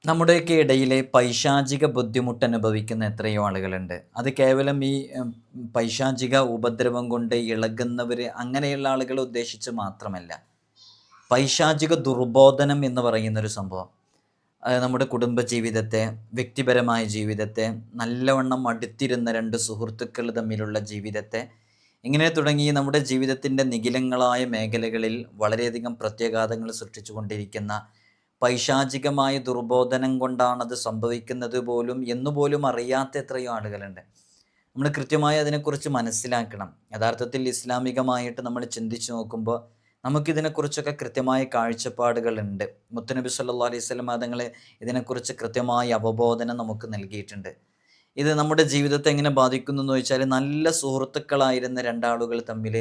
നമ്മുടെയൊക്കെ ഇടയിലെ പൈശാചിക ബുദ്ധിമുട്ട് അനുഭവിക്കുന്ന എത്രയോ ആളുകളുണ്ട്. അത് കേവലം ഈ പൈശാചിക ഉപദ്രവം കൊണ്ട് ഇളകുന്നവർ അങ്ങനെയുള്ള ആളുകളെ ഉദ്ദേശിച്ച് മാത്രമല്ല. പൈശാചിക ദുർബോധനം എന്ന് പറയുന്നൊരു സംഭവം അത് നമ്മുടെ കുടുംബജീവിതത്തെ, വ്യക്തിപരമായ ജീവിതത്തെ, നല്ലവണ്ണം അടുത്തിരുന്ന രണ്ട് സുഹൃത്തുക്കൾ തമ്മിലുള്ള ജീവിതത്തെ, ഇങ്ങനെ തുടങ്ങി നമ്മുടെ ജീവിതത്തിൻ്റെ നിഖിലങ്ങളായ മേഖലകളിൽ വളരെയധികം പ്രത്യാഘാതങ്ങൾ സൃഷ്ടിച്ചുകൊണ്ടിരിക്കുന്ന പൈശാചികമായ ദുർബോധനം കൊണ്ടാണത് സംഭവിക്കുന്നത് പോലും എന്നുപോലും അറിയാത്ത എത്രയോ ആളുകളുണ്ട്. നമ്മൾ കൃത്യമായി അതിനെക്കുറിച്ച് മനസ്സിലാക്കണം. യഥാർത്ഥത്തിൽ ഇസ്ലാമികമായിട്ട് നമ്മൾ ചിന്തിച്ച് നോക്കുമ്പോൾ നമുക്കിതിനെക്കുറിച്ചൊക്കെ കൃത്യമായ കാഴ്ചപ്പാടുകളുണ്ട്. മുത്തുനബി സല്ലല്ലാഹു അലൈഹി വസല്ലം തങ്ങൾ ഇതിനെക്കുറിച്ച് കൃത്യമായ അവബോധനം നമുക്ക് നൽകിയിട്ടുണ്ട്. ഇത് നമ്മുടെ ജീവിതത്തെ എങ്ങനെ ബാധിക്കുന്നു എന്ന് ചോദിച്ചാൽ, നല്ല സുഹൃത്തുക്കളായിരുന്ന രണ്ടാളുകൾ തമ്മിൽ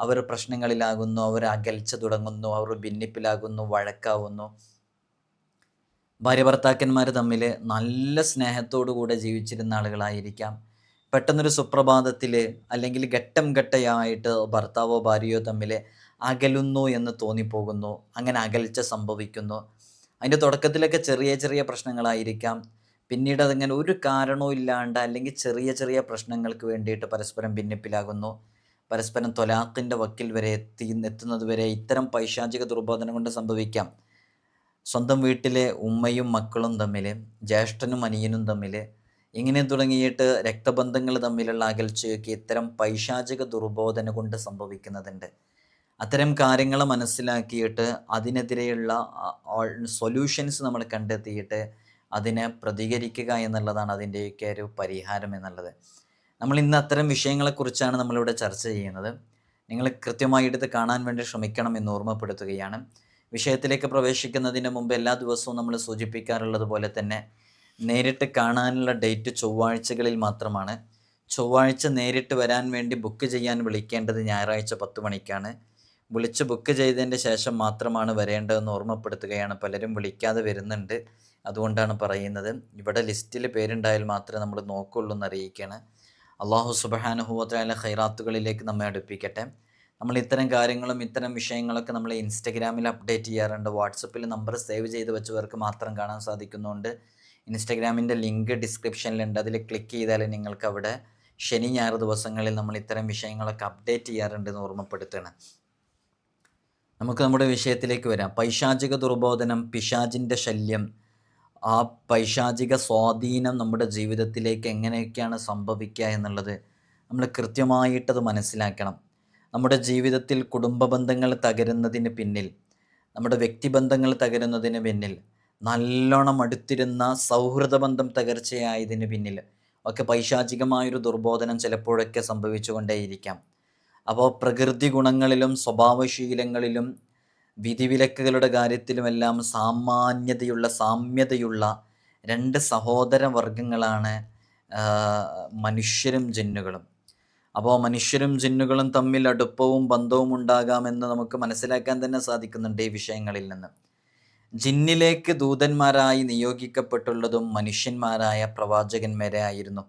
അവർ പ്രശ്നങ്ങളിലാകുന്നു, അവർ അകൽച്ച തുടങ്ങുന്നു, അവർ ഭിന്നിപ്പിലാകുന്നു, വഴക്കാവുന്നു. ഭാര്യ ഭർത്താക്കന്മാർ തമ്മിൽ നല്ല സ്നേഹത്തോടു കൂടെ ജീവിച്ചിരുന്ന ആളുകളായിരിക്കാം. പെട്ടെന്നൊരു സുപ്രഭാതത്തിൽ അല്ലെങ്കിൽ ഘട്ടം ഘട്ടമായിട്ട് ഭർത്താവോ ഭാര്യയോ തമ്മിൽ അകലുന്നു എന്ന് തോന്നിപ്പോകുന്നു. അങ്ങനെ അകൽച്ച സംഭവിക്കുന്നു. അതിൻ്റെ തുടക്കത്തിലൊക്കെ ചെറിയ ചെറിയ പ്രശ്നങ്ങളായിരിക്കാം. പിന്നീട് അതിങ്ങനെ ഒരു കാരണവും ഇല്ലാണ്ട് അല്ലെങ്കിൽ ചെറിയ ചെറിയ പ്രശ്നങ്ങൾക്ക് വേണ്ടിയിട്ട് പരസ്പരം ഭിന്നിപ്പിലാകുന്നു. പരസ്പരം ത്വലാഖിൻ്റെ വക്കിൽ വരെ എത്തുന്നത് വരെ ഇത്തരം പൈശാചിക ദുർബോധനം കൊണ്ട് സംഭവിക്കാം. സ്വന്തം വീട്ടിലെ ഉമ്മയും മക്കളും തമ്മിൽ, ജ്യേഷ്ഠനും അനിയനും തമ്മിൽ, ഇങ്ങനെ തുടങ്ങിയിട്ട് രക്തബന്ധങ്ങൾ തമ്മിലുള്ള അകൽച്ചയൊക്കെ ഇത്തരം പൈശാചിക ദുർബോധന കൊണ്ട് സംഭവിക്കുന്നതുണ്ട്. അത്തരം കാര്യങ്ങൾ മനസ്സിലാക്കിയിട്ട് അതിനെതിരെയുള്ള സൊല്യൂഷൻസ് നമ്മൾ കണ്ടെത്തിയിട്ട് അതിനെ പ്രതികരിക്കുക എന്നുള്ളതാണ് അതിൻ്റെയൊക്കെ ഒരു പരിഹാരം എന്നുള്ളത്. നമ്മൾ ഇന്ന് അത്തരം വിഷയങ്ങളെക്കുറിച്ചാണ് നമ്മളിവിടെ ചർച്ച ചെയ്യുന്നത്. നിങ്ങൾ കൃത്യമായിട്ട് ഇത് കാണാൻ വേണ്ടി ശ്രമിക്കണം എന്ന് ഓർമ്മപ്പെടുത്തുകയാണ്. വിഷയത്തിലേക്ക് പ്രവേശിക്കുന്നതിന് മുമ്പ് എല്ലാ ദിവസവും നമ്മൾ സൂചിപ്പിക്കാറുള്ളത് പോലെ തന്നെ നേരിട്ട് കാണാനുള്ള ഡേറ്റ് ചൊവ്വാഴ്ചകളിൽ മാത്രമാണ്. ചൊവ്വാഴ്ച നേരിട്ട് വരാൻ വേണ്ടി ബുക്ക് ചെയ്യാൻ വിളിക്കേണ്ടത് ഞായറാഴ്ച 10 മണിക്കാണ്. വിളിച്ച് ബുക്ക് ചെയ്തതിൻ്റെ ശേഷം മാത്രമാണ് വരേണ്ടതെന്ന് ഓർമ്മപ്പെടുത്തുകയാണ്. പലരും വിളിക്കാതെ വരുന്നുണ്ട്, അതുകൊണ്ടാണ് പറയുന്നത്. ഇവിടെ ലിസ്റ്റിൽ പേരുണ്ടായാൽ മാത്രമേ നമ്മൾ നോക്കുള്ളൂ എന്ന് അറിയിക്കുകയാണ്. അള്ളാഹു സുബ്ഹാനഹു വ തആല ഖൈറാത്തുകളിലേക്ക് നമ്മെ അടുപ്പിക്കട്ടെ. നമ്മൾ ഇത്തരം കാര്യങ്ങളും ഇത്തരം വിഷയങ്ങളൊക്കെ നമ്മൾ ഇൻസ്റ്റഗ്രാമിൽ അപ്ഡേറ്റ് ചെയ്യാറുണ്ട്. വാട്സപ്പിൽ നമ്പർ സേവ് ചെയ്ത് വെച്ചവർക്ക് മാത്രം കാണാൻ സാധിക്കുന്നുണ്ട്. ഇൻസ്റ്റഗ്രാമിൻ്റെ ലിങ്ക് ഡിസ്ക്രിപ്ഷനിലുണ്ട്. അതിൽ ക്ലിക്ക് ചെയ്താൽ നിങ്ങൾക്ക് അവിടെ ശനി ഞായർ ദിവസങ്ങളിൽ നമ്മൾ ഇത്തരം വിഷയങ്ങളൊക്കെ അപ്ഡേറ്റ് ചെയ്യാറുണ്ട് എന്ന് ഓർമ്മപ്പെടുത്തുകയാണ്. നമുക്ക് നമ്മുടെ വിഷയത്തിലേക്ക് വരാം. പൈശാചിക ദുർബോധനം, പിശാചിൻ്റെ ശല്യം, ആ പൈശാചിക സ്വാധീനം നമ്മുടെ ജീവിതത്തിലേക്ക് എങ്ങനെയൊക്കെയാണ് സംഭവിക്കുക എന്നുള്ളത് നമ്മൾ കൃത്യമായിട്ടത് മനസ്സിലാക്കണം. നമ്മുടെ ജീവിതത്തിൽ കുടുംബ ബന്ധങ്ങൾ തകരുന്നതിന് പിന്നിൽ, നമ്മുടെ വ്യക്തിബന്ധങ്ങൾ തകരുന്നതിന് പിന്നിൽ, നല്ലോണം അടുത്തിരുന്ന സൗഹൃദ ബന്ധം തകർച്ചയായതിന് പിന്നിൽ ഒക്കെ പൈശാചികമായൊരു ദുർബോധനം ചിലപ്പോഴൊക്കെ സംഭവിച്ചുകൊണ്ടേയിരിക്കാം. അപ്പോൾ പ്രകൃതി ഗുണങ്ങളിലും സ്വഭാവശീലങ്ങളിലും വിധിവിലക്കുകളുടെ കാര്യത്തിലുമെല്ലാം സാമ്യതയുള്ള രണ്ട് സഹോദര വർഗങ്ങളാണ് മനുഷ്യരും ജിന്നുകളും. അപ്പോൾ മനുഷ്യരും ജിന്നുകളും തമ്മിൽ അടുപ്പവും ബന്ധവും ഉണ്ടാകാമെന്ന് നമുക്ക് മനസ്സിലാക്കാൻ തന്നെ സാധിക്കുന്നുണ്ട് ഈ വിഷയങ്ങളിൽ നിന്ന്. ജിന്നിലേക്ക് ദൂതന്മാരായി നിയോഗിക്കപ്പെട്ടുള്ളതും മനുഷ്യന്മാരായ പ്രവാചകന്മാരെ ആയിരുന്നു.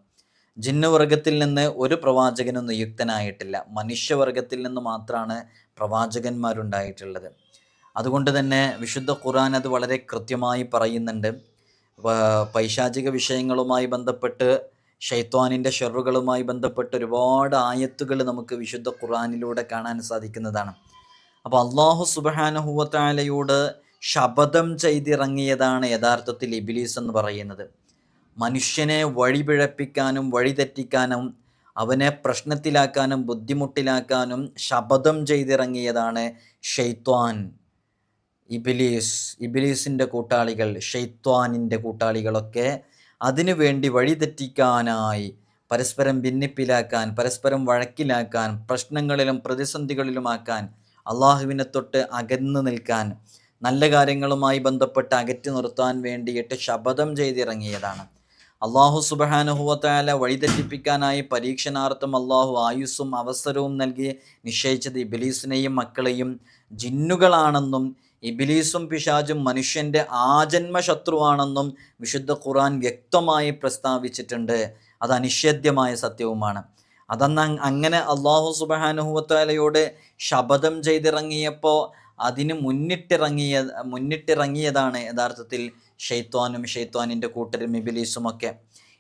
ജിന്നുവർഗത്തിൽ നിന്ന് ഒരു പ്രവാചകനും നിയുക്തനായിട്ടില്ല. മനുഷ്യവർഗത്തിൽ നിന്ന് മാത്രമാണ് പ്രവാചകന്മാരുണ്ടായിട്ടുള്ളത്. അതുകൊണ്ട് തന്നെ വിശുദ്ധ ഖുർആൻ അത് വളരെ കൃത്യമായി പറയുന്നുണ്ട്. പൈശാചിക വിഷയങ്ങളുമായി ബന്ധപ്പെട്ട്, ശൈത്വാനിൻ്റെ ഷെറുകളുമായി ബന്ധപ്പെട്ട് ഒരുപാട് ആയത്തുകൾ നമുക്ക് വിശുദ്ധ ഖുർആനിലൂടെ കാണാൻ സാധിക്കുന്നതാണ്. അപ്പോൾ അല്ലാഹു സുബ്ഹാനഹു വ തആലയോട് ശപഥം ചെയ്തിറങ്ങിയതാണ് യഥാർത്ഥത്തിൽ ഇബ്ലീസ് എന്ന് പറയുന്നത്. മനുഷ്യനെ വഴിപിഴപ്പിക്കാനും വഴിതെറ്റിക്കാനും അവനെ പ്രശ്നത്തിലാക്കാനും ബുദ്ധിമുട്ടിലാക്കാനും ശപഥം ചെയ്തിറങ്ങിയതാണ് ഷെയ്ത്വാൻ, ഇബ്ലീസിൻ്റെ കൂട്ടാളികൾ, ഷെയ്ത്വാനിൻ്റെ കൂട്ടാളികളൊക്കെ അതിനു വേണ്ടി വഴിതെറ്റിക്കാനായി, പരസ്പരം ഭിന്നിപ്പിലാക്കാൻ, പരസ്പരം വഴക്കിലാക്കാൻ, പ്രശ്നങ്ങളിലും പ്രതിസന്ധികളിലുമാക്കാൻ, അള്ളാഹുവിനെ തൊട്ട് അകന്നു നിൽക്കാൻ, നല്ല കാര്യങ്ങളുമായി ബന്ധപ്പെട്ട് അകറ്റി നിർത്താൻ വേണ്ടിയിട്ട് ശപഥം ചെയ്തിറങ്ങിയതാണ്. അള്ളാഹു സുബ്ഹാനഹു വ തആല വഴിതെറ്റിപ്പിക്കാനായി പരീക്ഷണാർത്ഥം അള്ളാഹു ആയുസ്സും അവസരവും നൽകി നിശ്ചയിച്ചത് ഇബ്ലീസിനെയും മക്കളെയും ജിന്നുകളാണെന്നും ഇബ്ലീസും പിശാചും മനുഷ്യൻ്റെ ആജന്മ ശത്രുവാണെന്നും വിശുദ്ധ ഖുർആൻ വ്യക്തമായി പ്രസ്താവിച്ചിട്ടുണ്ട്. അത് അനിഷേധ്യമായ സത്യവുമാണ്. അങ്ങനെ അള്ളാഹു സുബ്ഹാനഹു വ തആലയോട് ശപഥം ചെയ്തിറങ്ങിയപ്പോൾ അതിന് മുന്നിട്ടിറങ്ങിയതാണ് യഥാർത്ഥത്തിൽ ഷെയ്ത്വാനും ഷെയ്ത്വാനിൻ്റെ കൂട്ടരും ഇബിലീസുമൊക്കെ.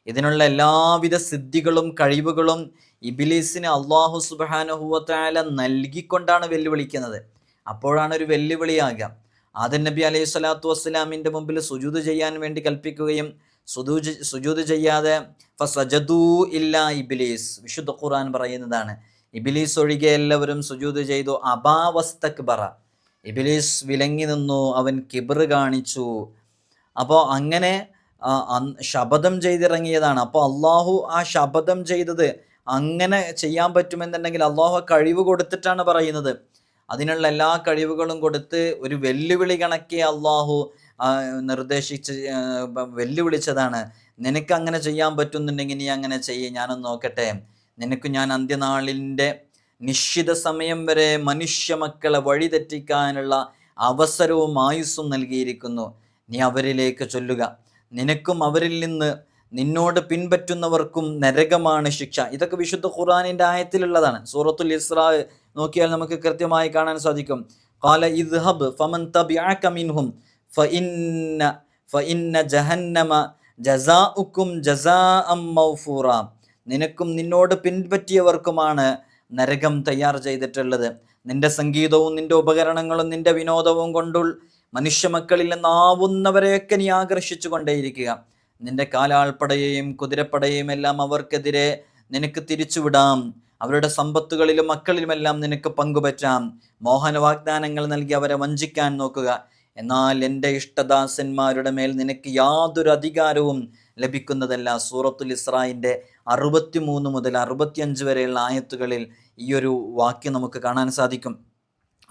ഇതിനുള്ള എല്ലാവിധ സിദ്ധികളും കഴിവുകളും ഇബിലീസിന് അള്ളാഹു സുബ്ഹാനഹു വ തആല നൽകിക്കൊണ്ടാണ് വെല്ലുവിളിക്കുന്നത്. അപ്പോഴാണ് ഒരു വെല്ലുവിളിയാകാം. ആദം നബി അലൈഹി സ്വലാത്തു വസ്സലാമിൻ്റെ മുമ്പിൽ സുജൂദ് ചെയ്യാൻ വേണ്ടി കൽപ്പിക്കുകയും സുജൂദ് ചെയ്യാതെ ഫസജദൂ ഇല്ലാ ഇബ്ലീസ്, വിശുദ്ധ ഖുർആൻ പറയുന്നതാണ്, ഇബ്ലീസ് ഒഴികെ എല്ലാവരും സുജൂദ് ചെയ്തു. അബാ വസ്തക്ബറ, ഇബ്ലീസ് വിലങ്ങി നിന്നു, അവൻ കിബ്ർ കാണിച്ചു. അപ്പോൾ അങ്ങനെ ശപഥം ചെയ്തിറങ്ങിയതാണ്. അപ്പോൾ അള്ളാഹു ആ ശപഥം ചെയ്തത് അങ്ങനെ ചെയ്യാൻ പറ്റുമെന്നുണ്ടെങ്കിൽ അള്ളാഹു കഴിവ് കൊടുത്തിട്ടാണ് പറയുന്നത്. അതിനുള്ള എല്ലാ കഴിവുകളും കൊടുത്ത് ഒരു വെല്ലുവിളി കണക്കെ അള്ളാഹു നിർദ്ദേശിച്ച് വെല്ലുവിളിച്ചതാണ്. നിനക്ക് അങ്ങനെ ചെയ്യാൻ പറ്റുന്നുണ്ടെങ്കിൽ നീ അങ്ങനെ ചെയ്യ്, ഞാനൊന്ന് നോക്കട്ടെ. നിനക്ക് ഞാൻ അന്ത്യനാളിൻ്റെ നിശ്ചിത സമയം വരെ മനുഷ്യ മക്കളെ വഴിതെറ്റിക്കാനുള്ള അവസരവും ആയുസ്സും നൽകിയിരിക്കുന്നു. നീ അവരിലേക്ക് ചൊല്ലുക. നിനക്കും അവരിൽ നിന്ന് നിന്നോട് പിൻപറ്റുന്നവർക്കും നരകമാണ് ശിക്ഷ. ഇതൊക്കെ വിശുദ്ധ ഖുർആനിൻ്റെ ആയത്തിലുള്ളതാണ്. സൂറത്തുൽ ഇസ്രാ നോക്കിയാൽ നമുക്ക് കൃത്യമായി കാണാൻ സാധിക്കും. ഖാല ഇദ്ഹബ് ഫമൻ തബിഅക മിൻഹും ഫഇന്ന ജഹന്നമ ജസാഉക്കും ജസാഅം മൗഫൂറ. നിനക്കും നിന്നോട് പിൻപറ്റിയവർക്കുമാണ് നരകം തയ്യാർ ചെയ്തിട്ടുള്ളത്. നിന്റെ സംഗീതവും നിന്റെ ഉപകരണങ്ങളും നിന്റെ വിനോദവും കൊണ്ടുൾ മനുഷ്യമക്കളിൽ നിന്നാവുന്നവരെയൊക്കെ നീ ആകർഷിച്ചു കൊണ്ടേയിരിക്കുക. നിന്റെ കാലാൾപ്പടയെയും കുതിരപ്പടയെയും എല്ലാം അവർക്കെതിരെ നിനക്ക് തിരിച്ചുവിടാം. അവരുടെ സമ്പത്തുകളിലും മക്കളിലുമെല്ലാം നിനക്ക് പങ്കുപറ്റാം. മോഹന വാഗ്ദാനങ്ങൾ നൽകി അവരെ വഞ്ചിക്കാൻ നോക്കുക. എന്നാൽ എൻ്റെ ഇഷ്ടദാസന്മാരുടെ മേൽ നിനക്ക് യാതൊരു അധികാരവും ലഭിക്കുന്നതല്ല. സൂറത്തുൽ ഇസ്രായിൻ്റെ 63 മുതൽ 65 വരെയുള്ള ആയത്തുകളിൽ ഈ ഒരു വാക്യം നമുക്ക് കാണാൻ സാധിക്കും.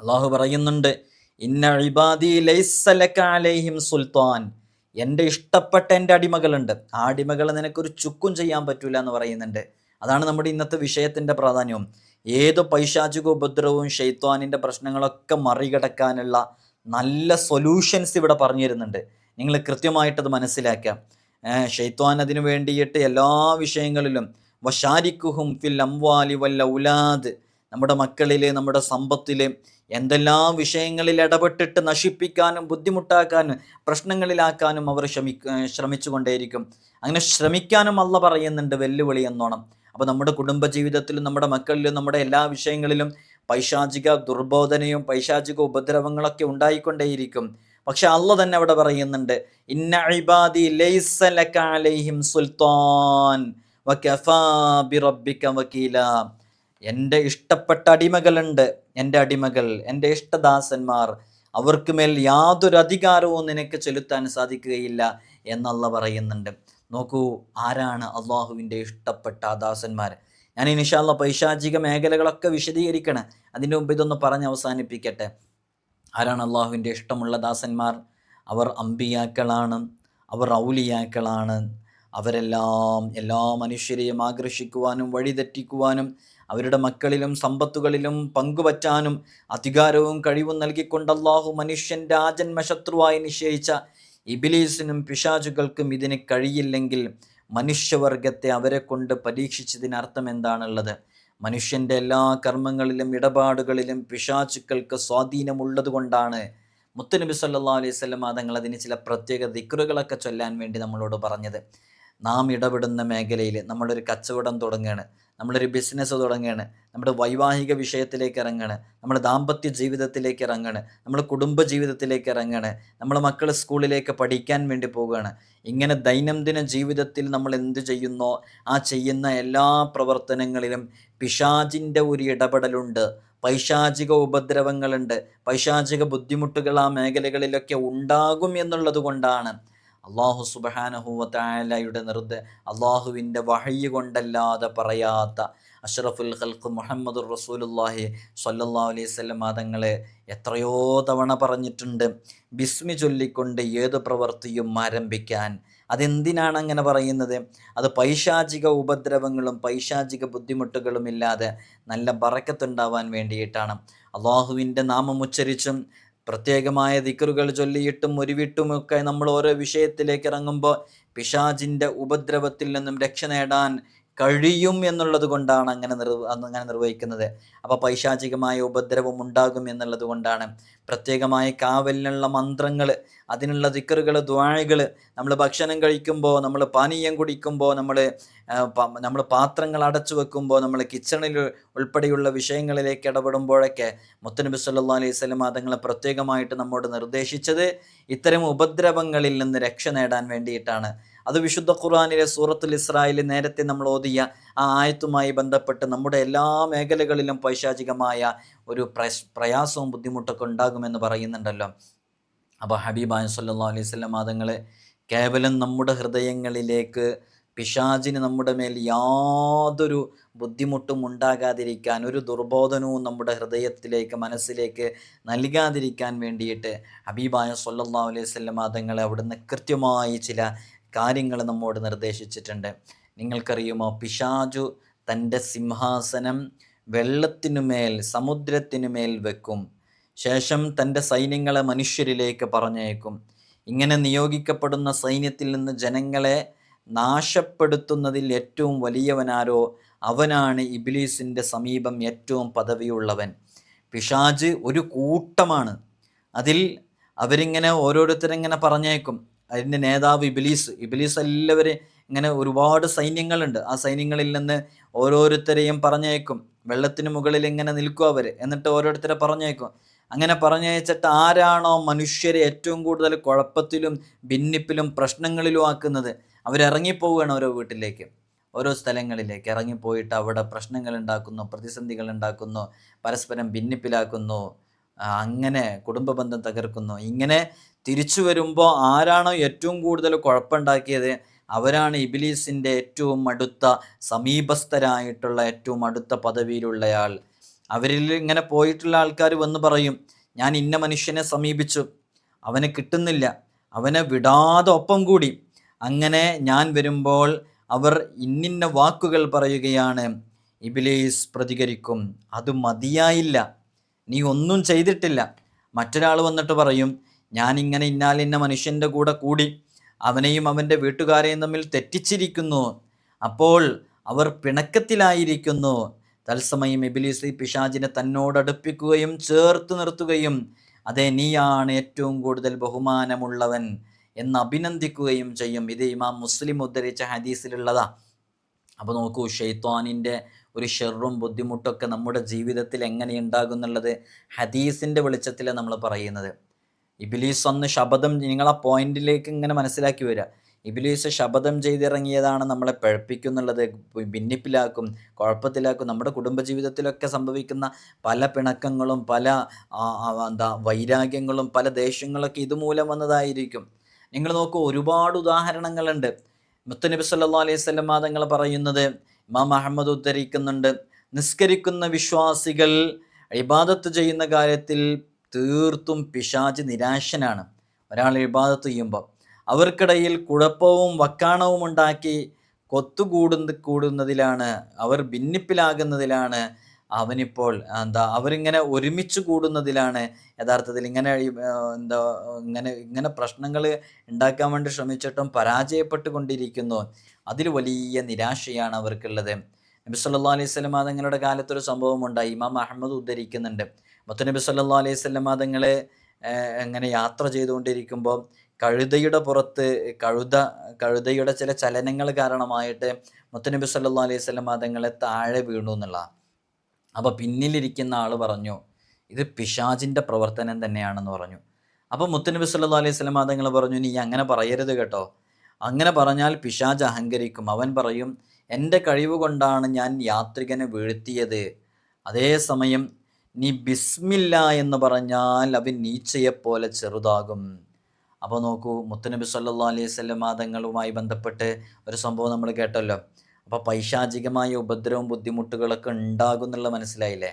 അള്ളാഹു പറയുന്നുണ്ട്, ഇന്ന ഇബാദി ലൈസ ലക അലൈഹിം സുൽത്താൻ. എൻ്റെ ഇഷ്ടപ്പെട്ട എൻ്റെ അടിമകളുണ്ട്, ആ അടിമകളെ നിനക്കൊരു ചുക്കും ചെയ്യാൻ പറ്റൂല എന്ന് പറയുന്നുണ്ട്. അതാണ് നമ്മുടെ ഇന്നത്തെ വിഷയത്തിൻ്റെ പ്രാധാന്യവും. ഏത് പൈശാചിക ഉപദ്രവവും ഷെയ്ത്വാനിൻ്റെ പ്രശ്നങ്ങളൊക്കെ മറികടക്കാനുള്ള നല്ല സൊല്യൂഷൻസ് ഇവിടെ പറഞ്ഞു തരുന്നുണ്ട്. നിങ്ങൾ കൃത്യമായിട്ടത് മനസ്സിലാക്കാം. ഷെയ്ത്വാൻ അതിനു വേണ്ടിയിട്ട് എല്ലാ വിഷയങ്ങളിലും വശാരിക്കുഹും ഫിൽ അംവാലി വൽ ഔലാദ്, നമ്മുടെ മക്കളിൽ നമ്മുടെ സമ്പത്തിൽ എന്തെല്ലാം വിഷയങ്ങളിൽ ഇടപെട്ടിട്ട് നശിപ്പിക്കാനും ബുദ്ധിമുട്ടാക്കാനും പ്രശ്നങ്ങളിലാക്കാനും അവർ ശ്രമിച്ചു കൊണ്ടേയിരിക്കും. അങ്ങനെ ശ്രമിക്കാനും അള്ള പറയുന്നുണ്ട് വെല്ലുവിളി എന്നോണം. അപ്പോൾ നമ്മുടെ കുടുംബജീവിതത്തിലും നമ്മുടെ മക്കളിലും നമ്മുടെ എല്ലാ വിഷയങ്ങളിലും പൈശാചിക ദുർബോധനയും പൈശാചിക ഉപദ്രവങ്ങളൊക്കെ ഉണ്ടായിക്കൊണ്ടേയിരിക്കും. പക്ഷെ അള്ള തന്നെ അവിടെ പറയുന്നുണ്ട്, ഇന്ന ഇബാദി ലൈസ ലക അലൈഹിം സുൽത്താൻ വകഫാ ബിറബ്ബിക വകീല. എൻ്റെ ഇഷ്ടപ്പെട്ട അടിമകളുണ്ട്, എൻ്റെ അടിമകൾ, എൻ്റെ ഇഷ്ടദാസന്മാർ, അവർക്ക് മേൽ യാതൊരു അധികാരവും നിനക്ക് ചെലുത്താൻ സാധിക്കുകയില്ല എന്നല്ല പറയുന്നുണ്ട്. നോക്കൂ, ആരാണ് അള്ളാഹുവിൻ്റെ ഇഷ്ടപ്പെട്ട ദാസന്മാർ? ഞാൻ ഇൻഷാ അല്ലാഹ് പൈശാചിക മേഖലകളൊക്കെ വിശദീകരിക്കണം. അതിൻ്റെ മുമ്പ് ഇതൊന്ന് പറഞ്ഞ് അവസാനിപ്പിക്കട്ടെ. ആരാണ് അള്ളാഹുവിൻ്റെ ഇഷ്ടമുള്ള ദാസന്മാർ? അവർ അമ്പിയാക്കളാണ്, അവർ ഔലിയാക്കളാണ്. അവരെല്ലാം എല്ലാ മനുഷ്യരെയും ആകർഷിക്കുവാനും വഴിതെറ്റിക്കുവാനും അവരുടെ മക്കളിലും സമ്പത്തുകളിലും പങ്കുപറ്റാനും അധികാരവും കഴിവും നൽകിക്കൊണ്ട് അള്ളാഹു മനുഷ്യൻ്റെ ആജന്മശത്രുവായി നിശ്ചയിച്ച ഇബ്ലീസിനും പിശാചുകൾക്കും ഇതിന് കഴിയില്ലെങ്കിൽ മനുഷ്യവർഗത്തെ അവരെ കൊണ്ട് പരീക്ഷിച്ചതിനർത്ഥം എന്താണുള്ളത്? മനുഷ്യൻ്റെ എല്ലാ കർമ്മങ്ങളിലും ഇടപാടുകളിലും പിശാചുക്കൾക്ക് സ്വാധീനമുള്ളത് കൊണ്ടാണ് മുത്തുനബി സല്ലല്ലാഹു അലൈഹി വസല്ലം തങ്ങൾ അതിന് ചില പ്രത്യേക ദിക്റുകളൊക്കെ ചൊല്ലാൻ വേണ്ടി നമ്മളോട് പറഞ്ഞത്. നാം ഇടപെടുന്ന മേഖലയിൽ നമ്മളൊരു കച്ചവടം തുടങ്ങുകയാണ്, നമ്മളൊരു ബിസിനസ് തുടങ്ങുകയാണ്, നമ്മുടെ വൈവാഹിക വിഷയത്തിലേക്ക് ഇറങ്ങുകയാണ്, നമ്മുടെ ദാമ്പത്യ ജീവിതത്തിലേക്ക് ഇറങ്ങുകയാണ്, നമ്മൾ കുടുംബ ജീവിതത്തിലേക്ക് ഇറങ്ങുകയാണ്, നമ്മളെ മക്കൾ സ്കൂളിലേക്ക് പഠിക്കാൻ വേണ്ടി പോവുകയാണ്. ഇങ്ങനെ ദൈനംദിന ജീവിതത്തിൽ നമ്മൾ എന്ത് ചെയ്യുന്നോ ആ ചെയ്യുന്ന എല്ലാ പ്രവർത്തനങ്ങളിലും പിശാചിൻ്റെ ഒരു ഇടപെടലുണ്ട്, പൈശാചിക ഉപദ്രവങ്ങളുണ്ട്, പൈശാചിക ബുദ്ധിമുട്ടുകൾ ആ മേഖലകളിലൊക്കെ ഉണ്ടാകും എന്നുള്ളത് കൊണ്ടാണ് അള്ളാഹു സുബ്ഹാനഹു വ തആലയുടെ അള്ളാഹുവിൻ്റെ വഹയ്യ് കൊണ്ടല്ലാതെ പറയാത്ത അഷ്റഫുൽ ഖൽഖ് മുഹമ്മദുർ റസൂലുള്ളാഹി സ്വല്ലല്ലാഹു അലൈഹി വസല്ലം തങ്ങളെ എത്രയോ തവണ പറഞ്ഞിട്ടുണ്ട് ബിസ്മി ചൊല്ലിക്കൊണ്ട് ഏത് പ്രവൃത്തിയും ആരംഭിക്കാൻ. അതെന്തിനാണ് അങ്ങനെ പറയുന്നത്? അത് പൈശാചിക ഉപദ്രവങ്ങളും പൈശാചിക ബുദ്ധിമുട്ടുകളും ഇല്ലാതെ നല്ല ബറക്കത്തുണ്ടാവാൻ വേണ്ടിയിട്ടാണ്. അള്ളാഹുവിൻ്റെ നാമം ഉച്ചരിച്ചും പ്രത്യേകമായ ദിക്റുകൾ ചൊല്ലിയിട്ടും ഉരുവിട്ടുമൊക്കെ നമ്മൾ ഓരോ വിഷയത്തിലേക്ക് ഇറങ്ങുമ്പോൾ പിശാചിൻ്റെ ഉപദ്രവത്തിൽ നിന്നും രക്ഷ നേടാൻ കഴിയും എന്നുള്ളത് കൊണ്ടാണ് അങ്ങനെ നിർവഹിക്കുന്നത്. അപ്പോൾ പൈശാചികമായ ഉപദ്രവം ഉണ്ടാകും എന്നുള്ളത് കൊണ്ടാണ് പ്രത്യേകമായ കാവലിനുള്ള മന്ത്രങ്ങൾ, അതിനുള്ള ദിക്റുകൾ, ദുആകൾ, നമ്മൾ ഭക്ഷണം കഴിക്കുമ്പോൾ, നമ്മൾ പാനീയം കുടിക്കുമ്പോൾ, നമ്മൾ പാത്രങ്ങൾ അടച്ചു വെക്കുമ്പോൾ, നമ്മൾ കിച്ചണിൽ ഉൾപ്പെടെയുള്ള വിഷയങ്ങളിലേക്ക് ഇടപെടുമ്പോഴൊക്കെ മുത്തനബി സല്ലല്ലാഹു അലൈഹി വസല്ലം തങ്ങൾ പ്രത്യേകമായിട്ട് നമ്മോട് നിർദ്ദേശിച്ചത് ഇത്തരം ഉപദ്രവങ്ങളിൽ നിന്ന് രക്ഷ നേടാൻ വേണ്ടിയിട്ടാണ്. അത് വിശുദ്ധ ഖുർആനിലെ സൂറത്തുൽ ഇസ്രായിൽ നേരത്തെ നമ്മൾ ഓതിയ ആ ആയത്തുമായി ബന്ധപ്പെട്ട് നമ്മുടെ എല്ലാ മേഖലകളിലും പൈശാചികമായ ഒരു പ്രയാസവും ബുദ്ധിമുട്ടൊക്കെ ഉണ്ടാകുമെന്ന് പറയുന്നുണ്ടല്ലോ. അപ്പോൾ ഹബീബായ സല്ലല്ലാഹു അലൈഹി വസല്ലം തങ്ങൾ കേവലം നമ്മുടെ ഹൃദയങ്ങളിലേക്ക് പിശാചിന് നമ്മുടെ മേൽ യാതൊരു ബുദ്ധിമുട്ടും ഉണ്ടാകാതിരിക്കാൻ, ഒരു ദുർബോധനവും നമ്മുടെ ഹൃദയത്തിലേക്ക്, മനസ്സിലേക്ക് നൽകാതിരിക്കാൻ വേണ്ടിയിട്ട് ഹബീബായ സല്ലല്ലാഹു അലൈഹി വസല്ലം തങ്ങൾ അവിടുന്ന് കൃത്യമായി ചില കാര്യങ്ങൾ നമ്മോട് നിർദ്ദേശിച്ചിട്ടുണ്ട്. നിങ്ങൾക്കറിയുമോ, പിശാചു തൻ്റെ സിംഹാസനം വെള്ളത്തിനുമേൽ, സമുദ്രത്തിനുമേൽ വെക്കും. ശേഷം തൻ്റെ സൈന്യങ്ങളെ മനുഷ്യരിലേക്ക് പറഞ്ഞേക്കും. ഇങ്ങനെ നിയോഗിക്കപ്പെടുന്ന സൈന്യത്തിൽ നിന്ന് ജനങ്ങളെ നാശപ്പെടുത്തുന്നതിൽ ഏറ്റവും വലിയവനാരോ അവനാണ് ഇബ്ലീസിൻ്റെ സമീപം ഏറ്റവും പദവിയുള്ളവൻ. പിശാച് ഒരു കൂട്ടമാണ്. അതിൽ അവരിങ്ങനെ ഓരോരുത്തരിങ്ങനെ പറഞ്ഞേക്കും. അതിൻ്റെ നേതാവ് ഇബ്ലീസ് എല്ലാവരും ഇങ്ങനെ ഒരുപാട് സൈന്യങ്ങളുണ്ട്. ആ സൈന്യങ്ങളിൽ നിന്ന് ഓരോരുത്തരെയും പറഞ്ഞേക്കും. വെള്ളത്തിന് മുകളിൽ ഇങ്ങനെ നിൽക്കും അവർ. എന്നിട്ട് ഓരോരുത്തരെ പറഞ്ഞേക്കും. അങ്ങനെ പറഞ്ഞയച്ചിട്ട് ആരാണോ മനുഷ്യരെ ഏറ്റവും കൂടുതൽ കുഴപ്പത്തിലും ഭിന്നിപ്പിലും പ്രശ്നങ്ങളിലും ആക്കുന്നത്, അവരിറങ്ങിപ്പോവുകയാണ് ഓരോ വീട്ടിലേക്ക്, ഓരോ സ്ഥലങ്ങളിലേക്ക് ഇറങ്ങിപ്പോയിട്ട് അവിടെ പ്രശ്നങ്ങൾ ഉണ്ടാക്കുന്നു, പ്രതിസന്ധികൾ ഉണ്ടാക്കുന്നു, പരസ്പരം ഭിന്നിപ്പിലാക്കുന്നു, അങ്ങനെ കുടുംബ ബന്ധം തകർക്കുന്നു. ഇങ്ങനെ തിരിച്ചു വരുമ്പോൾ ആരാണോ ഏറ്റവും കൂടുതൽ കുഴപ്പമുണ്ടാക്കിയത് അവരാണ് ഇബ്ലീസിൻ്റെ ഏറ്റവും അടുത്ത സമീപസ്ഥരായിട്ടുള്ള, ഏറ്റവും അടുത്ത പദവിയിലുള്ളയാൾ. അവരിൽ ഇങ്ങനെ പോയിട്ടുള്ള ആൾക്കാർ വന്ന് പറയും, ഞാൻ ഇന്ന മനുഷ്യനെ സമീപിച്ചു, അവനെ കിട്ടുന്നില്ല, അവനെ വിടാതെ ഒപ്പം കൂടി. അങ്ങനെ ഞാൻ വരുമ്പോൾ അവർ ഇന്നിന്ന വാക്കുകൾ പറയുകയാണ്. ഇബ്ലീസ് പ്രതികരിക്കും, അത് മതിയായില്ല, നീ ഒന്നും ചെയ്തിട്ടില്ല. മറ്റൊരാൾ വന്നിട്ട് പറയും, ഞാനിങ്ങനെ ഇന്നാലിന്ന മനുഷ്യൻ്റെ കൂടെ കൂടി അവനെയും അവൻ്റെ വീട്ടുകാരെയും തമ്മിൽ തെറ്റിച്ചിരിക്കുന്നു, അപ്പോൾ അവർ പിണക്കത്തിലായിരിക്കുന്നു. തത്സമയം ഇബ്ലീസ് പിശാചിനെ തന്നോടടുപ്പിക്കുകയും ചേർത്ത് നിർത്തുകയും അതെ നീയാണ് ഏറ്റവും കൂടുതൽ ബഹുമാനമുള്ളവൻ എന്ന് അഭിനന്ദിക്കുകയും ചെയ്യും. ഇത് ഇമാം മുസ്ലിം ഉദ്ധരിച്ച ഹദീസിലുള്ളതാ. അപ്പോൾ നോക്കൂ, ഷെയ്ത്വാനിൻ്റെ ഒരു ഷെറും ബുദ്ധിമുട്ടൊക്കെ നമ്മുടെ ജീവിതത്തിൽ എങ്ങനെ ഉണ്ടാകും എന്നുള്ളത് ഹദീസിൻ്റെ വെളിച്ചത്തിൽ നമ്മൾ പറയുന്നത്. ഇബ്ലീസ് ഒന്ന് ശപഥം, നിങ്ങൾ ആ പോയിന്റിലേക്ക് ഇങ്ങനെ മനസ്സിലാക്കി വരിക. ഇബ്ലീസ് ശപഥം ചെയ്തിറങ്ങിയതാണ് നമ്മളെ പിഴപ്പിക്കുന്നുള്ളത്, ഭിന്നിപ്പിലാക്കും, കുഴപ്പത്തിലാക്കും. നമ്മുടെ കുടുംബജീവിതത്തിലൊക്കെ സംഭവിക്കുന്ന പല പിണക്കങ്ങളും പല വൈരാഗ്യങ്ങളും പല ദേഷ്യങ്ങളൊക്കെ ഇതുമൂലം വന്നതായിരിക്കും. നിങ്ങൾ നോക്കൂ, ഒരുപാട് ഉദാഹരണങ്ങളുണ്ട്. മുത്തുനബി സല്ലല്ലാഹു അലൈഹി വസല്ലം തങ്ങൾ പറയുന്നത് ഇമാം അഹമ്മദ് ഉദ്ധരിക്കുന്നുണ്ട്, നിസ്കരിക്കുന്ന വിശ്വാസികൾ ഇബാദത്ത് ചെയ്യുന്ന കാര്യത്തിൽ തീർത്തും പിശാച് നിരാശനാണ്. ഒരാൾ ഇബാദത്ത് ചെയ്യുമ്പോൾ അവർക്കിടയിൽ കുഴപ്പവും വക്കാണവും ഉണ്ടാക്കി കൂടുന്നതിലാണ്, അവർ ഭിന്നിപ്പിലാകുന്നതിലാണ്, അവനിപ്പോൾ അവരിങ്ങനെ ഒരുമിച്ച് കൂടുന്നതിലാണ് യഥാർത്ഥത്തിൽ ഇങ്ങനെ പ്രശ്നങ്ങൾ ഉണ്ടാക്കാൻ വേണ്ടി ശ്രമിച്ചിട്ടും പരാജയപ്പെട്ടുകൊണ്ടിരിക്കുന്നു. അതിൽ വലിയ നിരാശയാണ് അവർക്കുള്ളത്. നബി സല്ലല്ലാഹു അലൈഹി വസല്ലം തങ്ങളുടെ കാലത്തൊരു സംഭവം ഉണ്ടായി, ഇമാം അഹമ്മദ് ഉദ്ധരിക്കുന്നുണ്ട്. മുത്തുനബി സല്ലല്ലാഹു അലൈഹി വസല്ലം തങ്ങൾ ഇങ്ങനെ യാത്ര ചെയ്തുകൊണ്ടിരിക്കുമ്പോൾ കഴുതയുടെ പുറത്ത് കഴുതയുടെ ചില ചലനങ്ങൾ കാരണമായിട്ട് മുത്തുനബി സല്ലല്ലാഹു അലൈഹി വസല്ലം തങ്ങളെ താഴെ വീണു എന്നുള്ള. അപ്പോൾ പിന്നിലിരിക്കുന്ന ആൾ പറഞ്ഞു, ഇത് പിശാചിൻ്റെ പ്രവർത്തനം തന്നെയാണെന്ന് പറഞ്ഞു. അപ്പോൾ മുത്തുനബി സല്ലല്ലാഹു അലൈഹി വസല്ലം തങ്ങൾ പറഞ്ഞു, നീ അങ്ങനെ പറയരുത് കേട്ടോ, അങ്ങനെ പറഞ്ഞാൽ പിശാച് അഹങ്കരിക്കും. അവൻ പറയും, എൻ്റെ കഴിവ് കൊണ്ടാണ് ഞാൻ യാത്രികനെ വീഴ്ത്തിയത്. അതേസമയം നീ ബിസ്മില്ല എന്ന് പറഞ്ഞാൽ അവൻ നീച്ചയെപ്പോലെ ചെറുതാകും. അപ്പോൾ നോക്കൂ, മുത്തുനബി സല്ലല്ലാഹു അലൈഹി വസല്ലം തങ്ങളുമായി ബന്ധപ്പെട്ട് ഒരു സംഭവം നമ്മൾ കേട്ടല്ലോ. അപ്പോൾ പൈശാചികമായ ഉപദ്രവവും ബുദ്ധിമുട്ടുകളൊക്കെ ഉണ്ടാകും എന്നുള്ള മനസ്സിലായില്ലേ.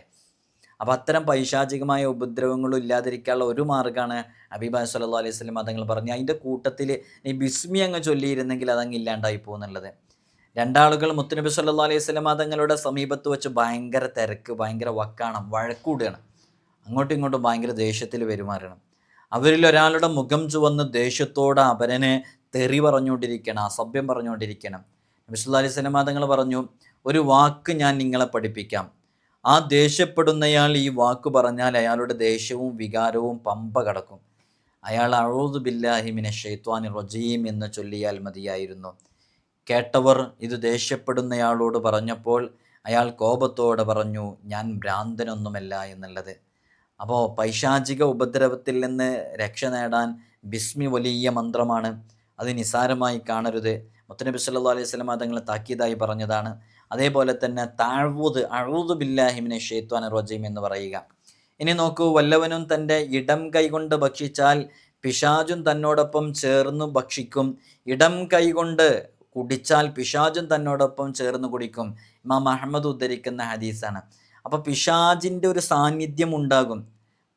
അപ്പോൾ അത്തരം പൈശാചികമായ ഉപദ്രവങ്ങളും ഇല്ലാതിരിക്കാനുള്ള ഒരു മാർഗ്ഗമാണ് ഹബീബായ സല്ലല്ലാഹു അലൈഹി വസല്ലം തങ്ങൾ പറഞ്ഞു, അതിൻ്റെ കൂട്ടത്തിൽ നീ ബിസ്മി അങ്ങ് ചൊല്ലിയിരുന്നെങ്കിൽ അതങ്ങ് ഇല്ലാണ്ടായി പോകുന്നുള്ളത്. രണ്ടാളുകൾ മുത്തുനബി സല്ലല്ലാഹു അലൈഹി വസല്ലം തങ്ങളുടെ സമീപത്ത് വെച്ച് ഭയങ്കര തിരക്ക്, ഭയങ്കര വക്കാണം, വഴക്കൂടുകയാണ്. അങ്ങോട്ടും ഇങ്ങോട്ടും ഭയങ്കര ദേഷ്യത്തിൽ പെരുമാറണം. അവരിൽ ഒരാളുടെ മുഖം ചുവന്ന് ദേഷ്യത്തോടെ അപരനെ തെറി പറഞ്ഞുകൊണ്ടിരിക്കണം, അസഭ്യം പറഞ്ഞുകൊണ്ടിരിക്കണം. നബി സല്ലല്ലാഹു അലൈഹി വസല്ലം തങ്ങൾ പറഞ്ഞു, ഒരു വാക്ക് ഞാൻ നിങ്ങളെ പഠിപ്പിക്കാം. ആ ദേഷ്യപ്പെടുന്നയാൾ ഈ വാക്ക് പറഞ്ഞാൽ അയാളുടെ ദേഷ്യവും വികാരവും പമ്പ കടക്കും. അയാൾ അഊദു ബില്ലാഹി മിനശ് ശൈത്വാനിർ റജീം എന്ന് ചൊല്ലിയാൽ മതിയായിരുന്നു. കേട്ടവർ ഇത് ദേഷ്യപ്പെടുന്നയാളോട് പറഞ്ഞപ്പോൾ അയാൾ കോപത്തോടെ പറഞ്ഞു, ഞാൻ ഭ്രാന്തനൊന്നുമല്ല എന്നുള്ളത്. അപ്പോൾ പൈശാചിക ഉപദ്രവത്തിൽ നിന്ന് രക്ഷ നേടാൻ ബിസ്മി വലിയ മന്ത്രമാണ്. അത് നിസാരമായി കാണരുത്. മുത്തനബി സല്ലല്ലാഹു അലൈഹി വസല്ലം തങ്ങൾ താക്കീതായി പറഞ്ഞതാണ്. അതേപോലെ തന്നെ താഴ്വൂദ് അഊദു ബില്ലാഹി മിനശ് ശൈത്വാനിർ റജീം എന്ന് പറയുക. ഇനി നോക്കൂ, വല്ലവനും തൻ്റെ ഇടം കൈകൊണ്ട് ഭക്ഷിച്ചാൽ പിശാചും തന്നോടൊപ്പം ചേർന്ന് ഭക്ഷിക്കും. ഇടം കൈകൊണ്ട് കുടിച്ചാൽ പിശാചും തന്നോടൊപ്പം ചേർന്ന് കുടിക്കും. ഇമാം അഹ്മദ് ഉദ്ധരിക്കുന്ന ഹദീസാണ്. അപ്പോൾ പിശാചിൻ്റെ ഒരു സാന്നിധ്യം ഉണ്ടാകും.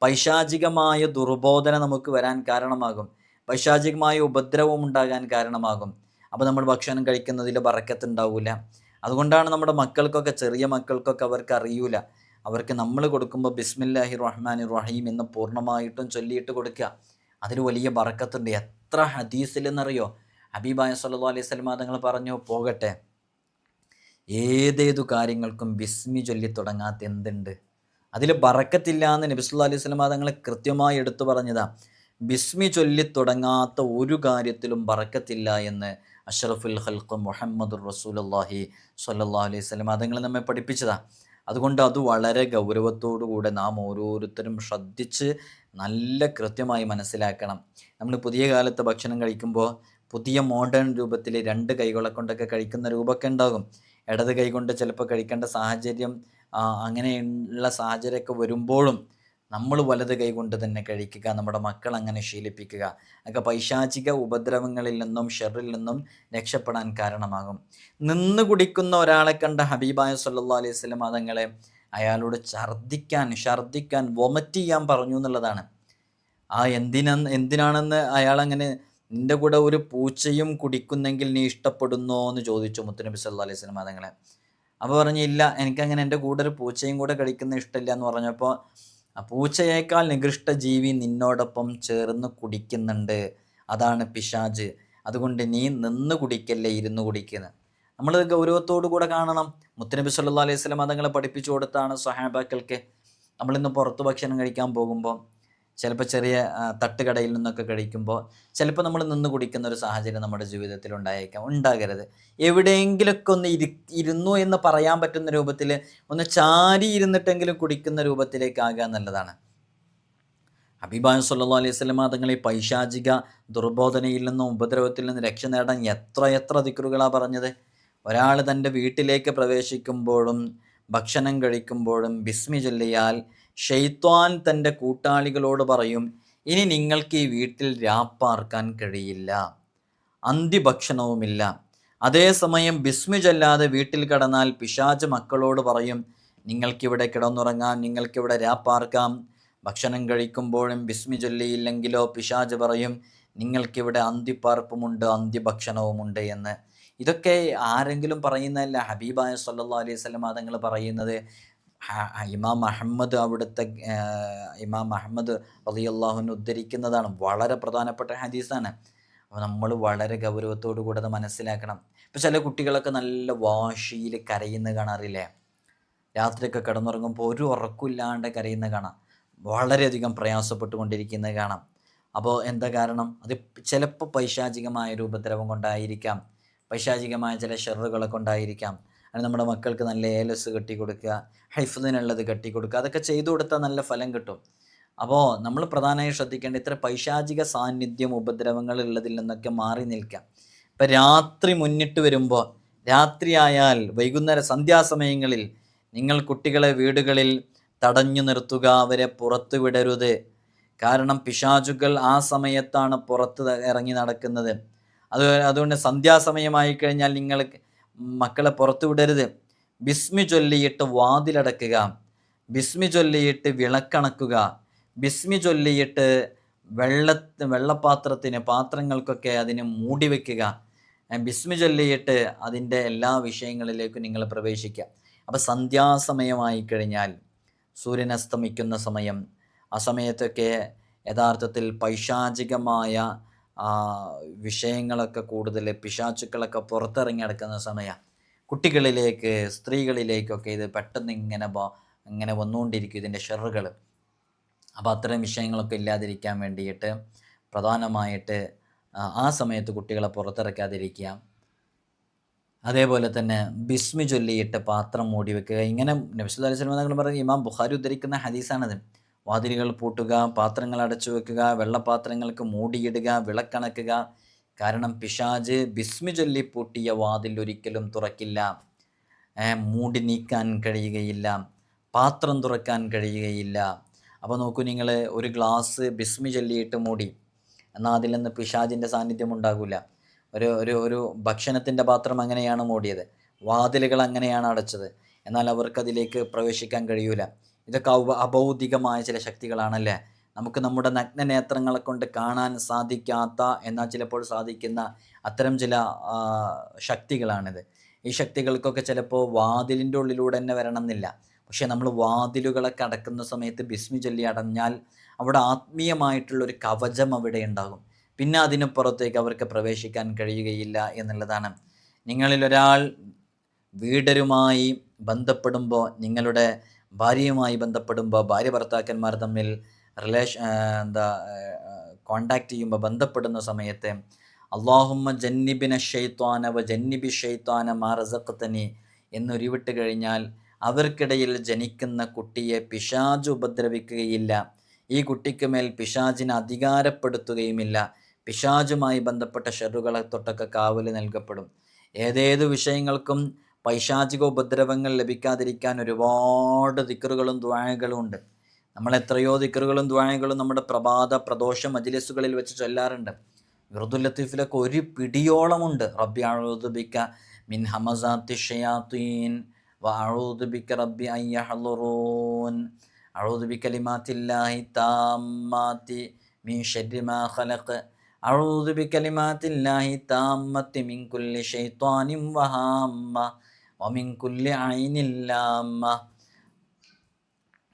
പൈശാചികമായ ദുർബോധന നമുക്ക് വരാൻ കാരണമാകും. പൈശാചികമായ ഉപദ്രവം ഉണ്ടാകാൻ കാരണമാകും. അപ്പോൾ നമ്മൾ ഭക്ഷണം കഴിക്കുന്നതിൽ ബറക്കത്ത് ഉണ്ടാവില്ല. അതുകൊണ്ടാണ് നമ്മുടെ മക്കൾക്കൊക്കെ, ചെറിയ മക്കൾക്കൊക്കെ അവർക്ക് അറിയൂല. അവർക്ക് നമ്മൾ കൊടുക്കുമ്പോൾ ബിസ്മില്ലാഹിർ റഹ്മാനിർ റഹീം എന്ന് പൂർണ്ണമായിട്ടും ചൊല്ലിയിട്ട് കൊടുക്കുക. അതിൽ വലിയ ബറക്കത്തുണ്ട്. എത്ര ഹദീസിലെന്നറിയോ? ഹബീബായ സല്ലല്ലാഹു അലൈഹി വസല്ലം തങ്ങൾ പറഞ്ഞു, പോകട്ടെ, ഏതേതു കാര്യങ്ങൾക്കും ബിസ്മി ചൊല്ലി തുടങ്ങാത്ത എന്തുണ്ട്? അതിൽ ബറക്കത്തില്ല എന്ന് നബി സല്ലല്ലാഹു അലൈഹി വസല്ലം തങ്ങൾ കൃത്യമായി എടുത്തു പറഞ്ഞതാ. ബിസ്മി ചൊല്ലി തുടങ്ങാത്ത ഒരു കാര്യത്തിലും ബറക്കത്തില്ല എന്ന് അഷ്റഫുൽ ഖൽഖ് മുഹമ്മദുർ റസൂലുള്ളാഹി സ്വല്ലല്ലാഹു അലൈഹി വസല്ലം തങ്ങൾ നമ്മെ പഠിപ്പിച്ചതാ. അതുകൊണ്ട് അത് വളരെ ഗൗരവത്തോടുകൂടെ നാം ഓരോരുത്തരും ശ്രദ്ധിച്ച് നല്ല കൃത്യമായി മനസ്സിലാക്കണം. നമ്മൾ പുതിയ കാലത്ത് ഭക്ഷണം കഴിക്കുമ്പോൾ പുതിയ മോഡേൺ രൂപത്തിൽ 2 കൈകളെ കൊണ്ടൊക്കെ കഴിക്കുന്ന രൂപമൊക്കെ ഉണ്ടാകും. ഇടത് കൈ കൊണ്ട് ചിലപ്പോൾ കഴിക്കേണ്ട സാഹചര്യം, അങ്ങനെയുള്ള സാഹചര്യമൊക്കെ വരുമ്പോഴും നമ്മൾ വലത് കൈ കൊണ്ട് തന്നെ കഴിക്കുക. നമ്മുടെ മക്കൾ അങ്ങനെ ശീലിപ്പിക്കുക. അതൊക്കെ പൈശാചിക ഉപദ്രവങ്ങളിൽ നിന്നും ഷെറിൽ നിന്നും രക്ഷപ്പെടാൻ കാരണമാകും. നിന്ന് കുടിക്കുന്ന ഒരാളെ കണ്ട ഹബീബായ സല്ലല്ലാഹു അലൈഹി വസല്ലം തങ്ങളെ അയാളോട് ഛർദ്ദിക്കാൻ വൊമിറ്റ് ചെയ്യാൻ പറഞ്ഞു എന്നുള്ളതാണ്. എന്തിനാണെന്ന് അയാളങ്ങനെ, നിൻ്റെ കൂടെ ഒരു പൂച്ചയും കുടിക്കുന്നെങ്കിൽ നീ ഇഷ്ടപ്പെടുന്നോ എന്ന് ചോദിച്ചു മുത്തുനബി സല്ലല്ലാഹു അലൈഹി വസല്ലം തങ്ങളെ. അപ്പോൾ പറഞ്ഞു, ഇല്ല, എനിക്കങ്ങനെ എൻ്റെ കൂടെ ഒരു പൂച്ചയും കൂടെ കഴിക്കുന്ന ഇഷ്ടമില്ല എന്ന് പറഞ്ഞപ്പോൾ, ആ പൂച്ചയേക്കാൾ നികൃഷ്ട ജീവി നിന്നോടൊപ്പം ചേർന്ന് കുടിക്കുന്നുണ്ട്, അതാണ് പിശാച്. അതുകൊണ്ട് നീ നിന്ന് കുടിക്കല്ലേ, ഇരുന്ന് കുടിക്കുന്നത്. നമ്മൾ ഗൗരവത്തോടു കൂടെ കാണണം. മുത്തുനബി സല്ലല്ലാഹു അലൈഹി വസല്ലം തങ്ങളെ പഠിപ്പിച്ചു കൊടുത്താണ് സ്വഹാബാക്കൾക്ക്. നമ്മളിന്ന് പുറത്ത് ഭക്ഷണം കഴിക്കാൻ പോകുമ്പോൾ ചിലപ്പോൾ ചെറിയ തട്ടുകടയിൽ നിന്നൊക്കെ കഴിക്കുമ്പോൾ ചിലപ്പോൾ നമ്മൾ നിന്ന് കുടിക്കുന്ന ഒരു സാഹചര്യം നമ്മുടെ ജീവിതത്തിൽ ഉണ്ടാകരുത്. എവിടെയെങ്കിലുമൊക്കെ ഒന്ന് ഇരുന്നു എന്ന് പറയാൻ പറ്റുന്ന രൂപത്തിൽ ഒന്ന് ചാരി ഇരുന്നിട്ടെങ്കിലും കുടിക്കുന്ന രൂപത്തിലേക്കാകുക എന്നുള്ളതാണ്. ഹബീബായ സല്ലല്ലാഹു അലൈഹി വസല്ലം തങ്ങൾ ഈ പൈശാചിക ദുർബോധനയിൽ നിന്നും ഉപദ്രവത്തിൽ നിന്നും രക്ഷ നേടാൻ എത്ര ദിക്റുകളാണ് പറഞ്ഞത്. ഒരാൾ തൻ്റെ വീട്ടിലേക്ക് പ്രവേശിക്കുമ്പോഴും ഭക്ഷണം കഴിക്കുമ്പോഴും ബിസ്മി ചൊല്ലിയാൽ ഷെയ്ത്വാൻ തൻ്റെ കൂട്ടാളികളോട് പറയും, ഇനി നിങ്ങൾക്ക് ഈ വീട്ടിൽ രാപ്പാർക്കാൻ കഴിയില്ല, അന്തിഭക്ഷണവുമില്ല. അതേസമയം ബിസ്മി ചൊല്ലാതെ വീട്ടിൽ കിടന്നാൽ പിശാച് മക്കളോട് പറയും, നിങ്ങൾക്കിവിടെ കിടന്നുറങ്ങാം, നിങ്ങൾക്കിവിടെ രാപ്പാർക്കാം. ഭക്ഷണം കഴിക്കുമ്പോഴും ബിസ്മി ചൊല്ലിയില്ലെങ്കിലോ പിശാച് പറയും, നിങ്ങൾക്കിവിടെ അന്തിപ്പാർപ്പുമുണ്ട്, അന്തിഭക്ഷണവുമുണ്ട് എന്ന്. ഇതൊക്കെ ആരെങ്കിലും പറയുന്നതല്ല, ഹബീബായ സല്ലല്ലാഹു അലൈഹി വസല്ലം തങ്ങൾ പറയുന്നത്. ഇമാം അഹമ്മദ് ഇമാം അഹമ്മദ് റളിയല്ലാഹു അൻഹു ഉദ്ധരിക്കുന്നതാണ്. വളരെ പ്രധാനപ്പെട്ട ഹദീസാണ്. അപ്പോൾ നമ്മൾ വളരെ ഗൗരവത്തോടു കൂടെ അത് മനസ്സിലാക്കണം. ഇപ്പോൾ ചില കുട്ടികളൊക്കെ നല്ല വാശിയിൽ കരയുന്ന കാണാറില്ലേ? രാത്രിയൊക്കെ കിടന്നുറങ്ങുമ്പോൾ ഒരു ഉറക്കമില്ലാണ്ട് കരയുന്ന കാണാം. വളരെയധികം പ്രയാസപ്പെട്ടുകൊണ്ടിരിക്കുന്നത് കാണാം. അപ്പോൾ എന്താ കാരണം? അത് ചിലപ്പോൾ പൈശാചികമായ ഒരു ഉപദ്രവം കൊണ്ടായിരിക്കാം, പൈശാചികമായ ചില ഷെറുകളെ കൊണ്ടായിരിക്കാം. അത് നമ്മുടെ മക്കൾക്ക് നല്ല ഏലസ് കെട്ടിക്കൊടുക്കുക, ഹൈഫ്ദിനുള്ളത് കെട്ടിക്കൊടുക്കുക, അതൊക്കെ ചെയ്തു കൊടുത്താൽ നല്ല ഫലം കിട്ടും. അപ്പോൾ നമ്മൾ പ്രധാനമായും ശ്രദ്ധിക്കേണ്ട ഇത്ര പൈശാചിക സാന്നിധ്യം ഉപദ്രവങ്ങൾ ഉള്ളതിൽ നിന്നൊക്കെ മാറി നിൽക്കാം. ഇപ്പം രാത്രി മുന്നിട്ട് വരുമ്പോൾ, രാത്രിയായാൽ വൈകുന്നേരം സന്ധ്യാസമയങ്ങളിൽ നിങ്ങൾ കുട്ടികളെ വീടുകളിൽ തടഞ്ഞു നിർത്തുക, അവരെ പുറത്തു വിടരുത്. കാരണം പിശാചുകൾ ആ സമയത്താണ് പുറത്ത് ഇറങ്ങി നടക്കുന്നത്. അതുകൊണ്ട് സന്ധ്യാസമയമായി കഴിഞ്ഞാൽ നിങ്ങൾ മക്കളെ പുറത്തു വിടരുത്. ബിസ്മി ചൊല്ലിയിട്ട് വാതിലടക്കുക, ബിസ്മി ചൊല്ലിയിട്ട് വിളക്കണക്കുക, ബിസ്മി ചൊല്ലിയിട്ട് പാത്രങ്ങൾക്കൊക്കെ അതിന് മൂടി വയ്ക്കുക, ബിസ്മി ചൊല്ലിയിട്ട് അതിൻ്റെ എല്ലാ വിഷയങ്ങളിലേക്കും നിങ്ങൾ പ്രവേശിക്കുക. അപ്പോൾ സന്ധ്യാസമയമായി കഴിഞ്ഞാൽ, സൂര്യൻ അസ്തമിക്കുന്ന സമയം, ആ സമയത്തൊക്കെ യഥാർത്ഥത്തിൽ പൈശാചികമായ വിഷയങ്ങളൊക്കെ കൂടുതൽ പിശാചുക്കളൊക്കെ പുറത്തിറങ്ങി നടക്കുന്ന സമയമാണ്. കുട്ടികളിലേക്ക്, സ്ത്രീകളിലേക്കൊക്കെ ഇത് പെട്ടെന്ന് ഇങ്ങനെ വന്നുകൊണ്ടിരിക്കും ഇതിൻ്റെ ഷെറുകൾ. അപ്പോൾ അത്തരം വിഷയങ്ങളൊക്കെ ഇല്ലാതിരിക്കാൻ വേണ്ടിയിട്ട് പ്രധാനമായിട്ട് ആ സമയത്ത് കുട്ടികളെ പുറത്തിറക്കാതിരിക്കുക. അതേപോലെ തന്നെ ബിസ്മി ചൊല്ലിയിട്ട് പാത്രം മൂടി വെക്കുക. ഇങ്ങനെ നബി സല്ലല്ലാഹു അലൈഹി വസല്ലം തങ്ങൾ പറഞ്ഞ ഇമാം ബുഖാരി ഉദ്ധരിക്കുന്ന ഹദീസാണത്. വാതിലുകൾ പൂട്ടുക, പാത്രങ്ങൾ അടച്ചു വെക്കുക, വെള്ളപാത്രങ്ങൾക്ക് മൂടിയിടുക, വിളക്കണക്കുക. കാരണം പിശാച് ബിസ്മി ചൊല്ലി പൂട്ടിയ വാതിൽ ഒരിക്കലും തുറക്കില്ല, മൂടി നീക്കാൻ കഴിയുകയില്ല, പാത്രം തുറക്കാൻ കഴിയുകയില്ല. അപ്പോൾ നോക്കൂ നിങ്ങൾ, ഒരു ഗ്ലാസ് ബിസ്മി ചൊല്ലിയിട്ട് മൂടി, എന്നാൽ അതിൽ നിന്ന് പിശാചിൻ്റെ സാന്നിധ്യം ഉണ്ടാകില്ല. ഒരു ഒരു ഒരു ഭക്ഷണത്തിൻ്റെ പാത്രം അങ്ങനെയാണ് മൂടിയത്, വാതിലുകൾ അങ്ങനെയാണ് അടച്ചത്, എന്നാൽ അവർക്കതിലേക്ക് പ്രവേശിക്കാൻ കഴിയൂല. ഇതൊക്കെ അഭൗതികമായ ചില ശക്തികളാണല്ലേ, നമുക്ക് നമ്മുടെ നഗ്നനേത്രങ്ങളെ കൊണ്ട് കാണാൻ സാധിക്കാത്ത എന്നാൽ ചിലപ്പോൾ സാധിക്കുന്ന അത്തരം ചില ശക്തികളാണിത്. ഈ ശക്തികൾക്കൊക്കെ ചിലപ്പോൾ വാതിലിൻ്റെ ഉള്ളിലൂടെ തന്നെ വരണം എന്നില്ല. പക്ഷേ നമ്മൾ വാതിലുകളൊക്കെ അടക്കുന്ന സമയത്ത് ബിസ്മി ചൊല്ലി അടഞ്ഞാൽ അവിടെ ആത്മീയമായിട്ടുള്ളൊരു കവചം അവിടെ ഉണ്ടാകും. പിന്നെ അതിന് പുറത്തേക്ക് അവർക്ക് പ്രവേശിക്കാൻ കഴിയുകയില്ല എന്നുള്ളതാണ്. നിങ്ങളിലൊരാൾ വീടരുമായി ബന്ധപ്പെടുമ്പോൾ, നിങ്ങളുടെ ഭാര്യയുമായി ബന്ധപ്പെടുമ്പോൾ, ഭാര്യ ഭർത്താക്കന്മാർ തമ്മിൽ കോണ്ടാക്ട് ചെയ്യുമ്പോൾ, ബന്ധപ്പെടുന്ന സമയത്ത് അല്ലാഹുമ്മ ജന്നിബിന ഷൈത്വാന വ ജന്നിബി ഷൈത്വാന മാ റസഖ്തനി എന്നൊരുവിട്ട് കഴിഞ്ഞാൽ അവർക്കിടയിൽ ജനിക്കുന്ന കുട്ടിയെ പിശാച് ഉപദ്രവിക്കുകയില്ല, ഈ കുട്ടിക്ക് മേൽ പിശാചിനെ അധികാരപ്പെടുത്തുകയുമില്ല, പിശാചുമായി ബന്ധപ്പെട്ട ഷെറുകളെ തൊട്ടൊക്കെ കാവൽ നൽകപ്പെടും. ഏതേത് വിഷയങ്ങൾക്കും പൈശാചിക ഉപദ്രവങ്ങൾ ലഭിക്കാതിരിക്കാൻ ഒരുപാട് ദിക്റുകളും ദുആകളും ഉണ്ട്. നമ്മൾ എത്രയോ ദിക്റുകളും ദുആകളും നമ്മുടെ പ്രദോഷ മജ്‌ലിസുകളിൽ വെച്ച് ചൊല്ലാറുണ്ട്. വിർദുൽ ലത്തീഫിലൊക്കെ ഒരു പിടിയോളമുണ്ട്. റബ്ബി അഊദു ബിക മിൻ ഹമസാത്തി ഷയാത്തീൻ വ അഊദു ബിക റബ്ബി അൻ യഹ്ളുറൂൻ അഊദു ബികലിമാത്തില്ലാഹി താമ്മാതി മിൻ ശർരി മാ ഖലഖ് അഊദു ബികലിമാത്തില്ലാഹി താമ്മത്തി മിൻ കുല്ലി ശൈത്വാനിൻ വഹാമ്മ വമിൻ കുല്ലി ഐനിൻ ലാമ്മ.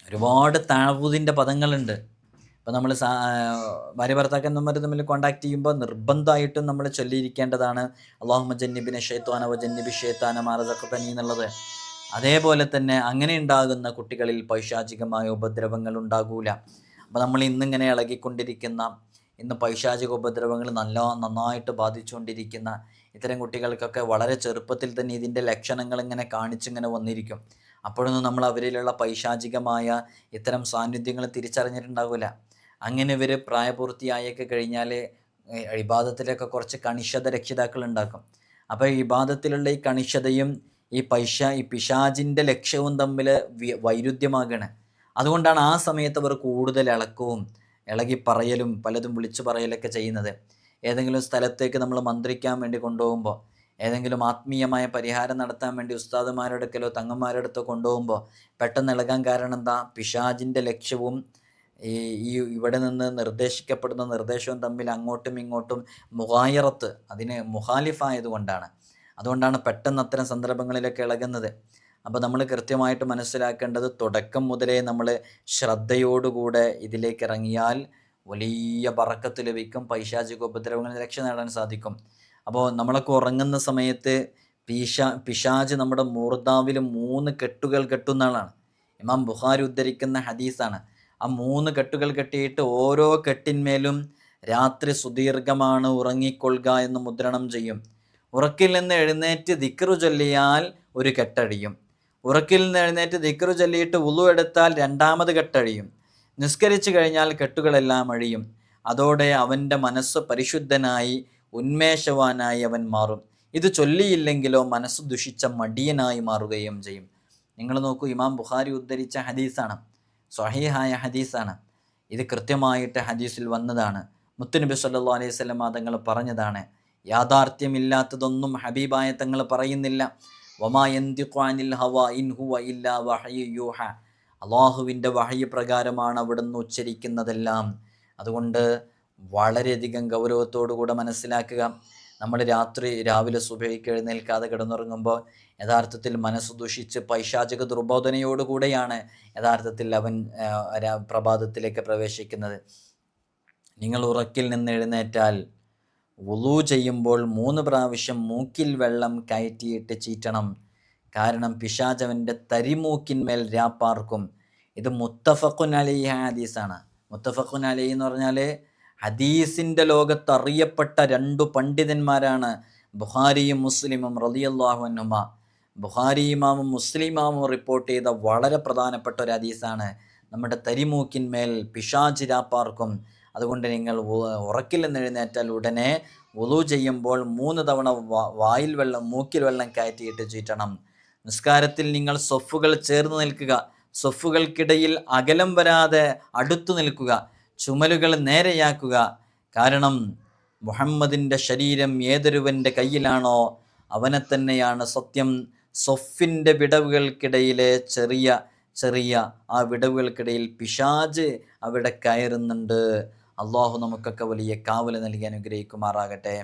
ഒരുപാട് തഅവൂദിൻ്റെ പദങ്ങളുണ്ട്. ഇപ്പോൾ നമ്മൾ ഭാര്യ ഭർത്താക്കന്മാർ തമ്മിൽ കോണ്ടാക്ട് ചെയ്യുമ്പോൾ നിർബന്ധമായിട്ടും നമ്മൾ ചൊല്ലിയിരിക്കേണ്ടതാണ് അല്ലാഹുമ്മ ജന്നിബിന ഷൈത്വാന വ ജന്നിബി ഷൈത്താന മാ റസഖ്തനി എന്നുള്ളത്. അതേപോലെ തന്നെ അങ്ങനെ ഉണ്ടാകുന്ന കുട്ടികളിൽ പൈശാചികമായ ഉപദ്രവങ്ങൾ ഉണ്ടാകൂല. അപ്പോൾ നമ്മൾ ഇന്നിങ്ങനെ ഇളകിക്കൊണ്ടിരിക്കുന്ന, ഇന്ന് പൈശാചിക ഉപദ്രവങ്ങൾ നന്നായിട്ട് ബാധിച്ചുകൊണ്ടിരിക്കുന്ന ഇത്തരം കുട്ടികൾക്കൊക്കെ വളരെ ചെറുപ്പത്തിൽ തന്നെ ഇതിൻ്റെ ലക്ഷണങ്ങൾ ഇങ്ങനെ കാണിച്ചിങ്ങനെ വന്നിരിക്കും. അപ്പോഴൊന്നും നമ്മൾ അവരിലുള്ള പൈശാചികമായ ഇത്തരം സാന്നിധ്യങ്ങൾ തിരിച്ചറിഞ്ഞിട്ടുണ്ടാകില്ല. അങ്ങനെ ഇവർ പ്രായപൂർത്തിയായൊക്കെ കഴിഞ്ഞാൽ ഇബാദത്തിലൊക്കെ കുറച്ച് കണിശത രക്ഷിതാക്കൾ ഉണ്ടാക്കും. അപ്പോൾ ഇബാദത്തിലുള്ള ഈ കണിശതയും ഈ പിശാചിൻ്റെ ലക്ഷ്യവും തമ്മിൽ വൈരുദ്ധ്യമാകണം. അതുകൊണ്ടാണ് ആ സമയത്ത് അവർ കൂടുതൽ ഇളകി പറയലും പലതും വിളിച്ചു പറയലൊക്കെ ചെയ്യുന്നത്. ഏതെങ്കിലും സ്ഥലത്തേക്ക് നമ്മൾ മന്ത്രിക്കാൻ വേണ്ടി കൊണ്ടുപോകുമ്പോൾ, ഏതെങ്കിലും ആത്മീയമായ പരിഹാരം നടത്താൻ വേണ്ടി ഉസ്താദുമാരുടെ അടുക്കലോ തങ്ങന്മാരുടെ അടുത്തോ കൊണ്ടുപോകുമ്പോൾ പെട്ടെന്ന് ഇളകാൻ കാരണം എന്താ? പിശാചിൻ്റെ ലക്ഷ്യവും ഈ ഇവിടെ നിന്ന് നിർദ്ദേശിക്കപ്പെടുന്ന നിർദ്ദേശവും തമ്മിൽ അങ്ങോട്ടും ഇങ്ങോട്ടും മുഗായറത്ത്, അതിന് മുഖാലിഫായതുകൊണ്ടാണ്. അതുകൊണ്ടാണ് പെട്ടെന്ന് അത്തരം സന്ദർഭങ്ങളിലൊക്കെ ഇളകുന്നത്. അപ്പോൾ നമ്മൾ കൃത്യമായിട്ട് മനസ്സിലാക്കേണ്ടത്, തുടക്കം മുതലേ നമ്മൾ ശ്രദ്ധയോടുകൂടെ ഇതിലേക്ക് ഇറങ്ങിയാൽ വലിയ ബറക്കത്ത് ലഭിക്കും, പൈശാചിക ഉപദ്രവങ്ങളിൽ രക്ഷ നേടാൻ സാധിക്കും. അപ്പോൾ നമ്മളൊക്കെ ഉറങ്ങുന്ന സമയത്ത് പിശാച് നമ്മുടെ മൂർദാവിൽ 3 കെട്ടുകൾ കെട്ടുന്ന ആളാണ്. ഇമാം ബുഖാരി ഉദ്ധരിക്കുന്ന ഹദീസാണ്. ആ 3 കെട്ടുകൾ കെട്ടിയിട്ട് ഓരോ കെട്ടിന്മേലും രാത്രി സുദീർഘമാണ് ഉറങ്ങിക്കൊള്ളുക എന്ന് മുദ്രണം ചെയ്യും. ഉറക്കിൽ നിന്ന് എഴുന്നേറ്റ് ദിക്റ് ചൊല്ലിയാൽ ഒരു കെട്ടഴിയും. ഉറക്കിൽ നിന്ന് എഴുന്നേറ്റ് ദിക്റ് ചൊല്ലിയിട്ട് വുളു എടുത്താൽ 2ാമത് കെട്ടഴിയും. നിസ്കരിച്ചു കഴിഞ്ഞാൽ കെട്ടുകളെല്ലാം അഴിയും. അതോടെ അവൻ്റെ മനസ്സ് പരിശുദ്ധനായി ഉന്മേഷവാനായി അവൻ മാറും. ഇത് ചൊല്ലിയില്ലെങ്കിലോ മനസ്സ് ദുഷിച്ച മടിയനായി മാറുകയും ചെയ്യും. നിങ്ങൾ നോക്കൂ, ഇമാം ബുഖാരി ഉദ്ധരിച്ച ഹദീസാണ്, സ്വഹീഹായ ഹദീസാണ്. ഇത് കൃത്യമായിട്ട് ഹദീസിൽ വന്നതാണ്. മുത്തുനബി സല്ലല്ലാഹു അലൈഹി വസല്ലം തങ്ങൾ പറഞ്ഞതാണ്. യാഥാർത്ഥ്യമില്ലാത്തതൊന്നും ഹബീബായ തങ്ങൾ പറയുന്നില്ല. വമാ യന്തിഖു അനിൽ ഹവാ ഇൻ ഹുവ ഇല്ലാ വഹ്യു യൂഹ. അള്ളാഹുവിൻ്റെ വഹ്യ് പ്രകാരമാണ് അവിടുന്ന് ഉച്ചരിക്കുന്നതെല്ലാം. അതുകൊണ്ട് വളരെയധികം ഗൗരവത്തോടുകൂടെ മനസ്സിലാക്കുക. നമ്മൾ രാവിലെ സുബഹിക്ക് എഴുന്നേൽക്കാതെ കിടന്നുറങ്ങുമ്പോൾ യഥാർത്ഥത്തിൽ മനസ്സ് ദുഷിച്ച് പൈശാചിക ദുർബോധനയോടുകൂടെയാണ് യഥാർത്ഥത്തിൽ അവൻ പ്രഭാതത്തിലേക്ക് പ്രവേശിക്കുന്നത്. നിങ്ങൾ ഉറക്കിൽ നിന്ന് എഴുന്നേറ്റാൽ വുളൂ ചെയ്യുമ്പോൾ 3 പ്രാവശ്യം മൂക്കിൽ വെള്ളം കയറ്റിയിട്ട് ചീറ്റണം. കാരണം പിശാചവൻ്റെ തരിമൂക്കിന്മേൽ രാപ്പാർക്കും. ഇത് മുത്തഫഖുൻ അലൈഹി ഹദീസാണ്. മുത്തഫഖുൻ അലൈഹി എന്ന് പറഞ്ഞാൽ ഹദീസിൻ്റെ ലോകത്ത് അറിയപ്പെട്ട 2 പണ്ഡിതന്മാരാണ് ബുഖാരിയും മുസ്ലിമും റളിയല്ലാഹു അൻഹുമ. ബുഖാരി ഇമാമും മുസ്ലിം ഇമാമും റിപ്പോർട്ട് ചെയ്ത വളരെ പ്രധാനപ്പെട്ട ഒരു ഹദീസാണ്. നമ്മുടെ തരിമൂക്കിന്മേൽ പിശാച് രാപ്പാർക്കും. അതുകൊണ്ട് നിങ്ങൾ ഉറക്കിൽ നിന്ന് എഴുന്നേറ്റാൽ ഉടനെ വുളൂ ചെയ്യുമ്പോൾ 3 തവണ വായിൽ വെള്ളം മൂക്കിൽ വെള്ളം കയറ്റിയിട്ട് ചീറ്റണം. നിസ്കാരത്തിൽ നിങ്ങൾ സ്വഫുകൾ ചേർന്ന് നിൽക്കുക. സ്വഫുകൾക്കിടയിൽ അകലം വരാതെ അടുത്തു നിൽക്കുക. ചുമലുകൾ നേരെയാക്കുക. കാരണം മുഹമ്മദിൻ്റെ ശരീരം ഏതൊരുവൻ്റെ കയ്യിലാണോ അവനെ തന്നെയാണ് സത്യം. സ്വഫിൻ്റെ വിടവുകൾക്കിടയിലെ ചെറിയ ചെറിയ ആ വിടവുകൾക്കിടയിൽ പിശാച് അവിടെ കയറുന്നുണ്ട്. അള്ളാഹു നമുക്കൊക്കെ വലിയ കാവൽ നൽകി അനുഗ്രഹിക്കുമാറാകട്ടെ.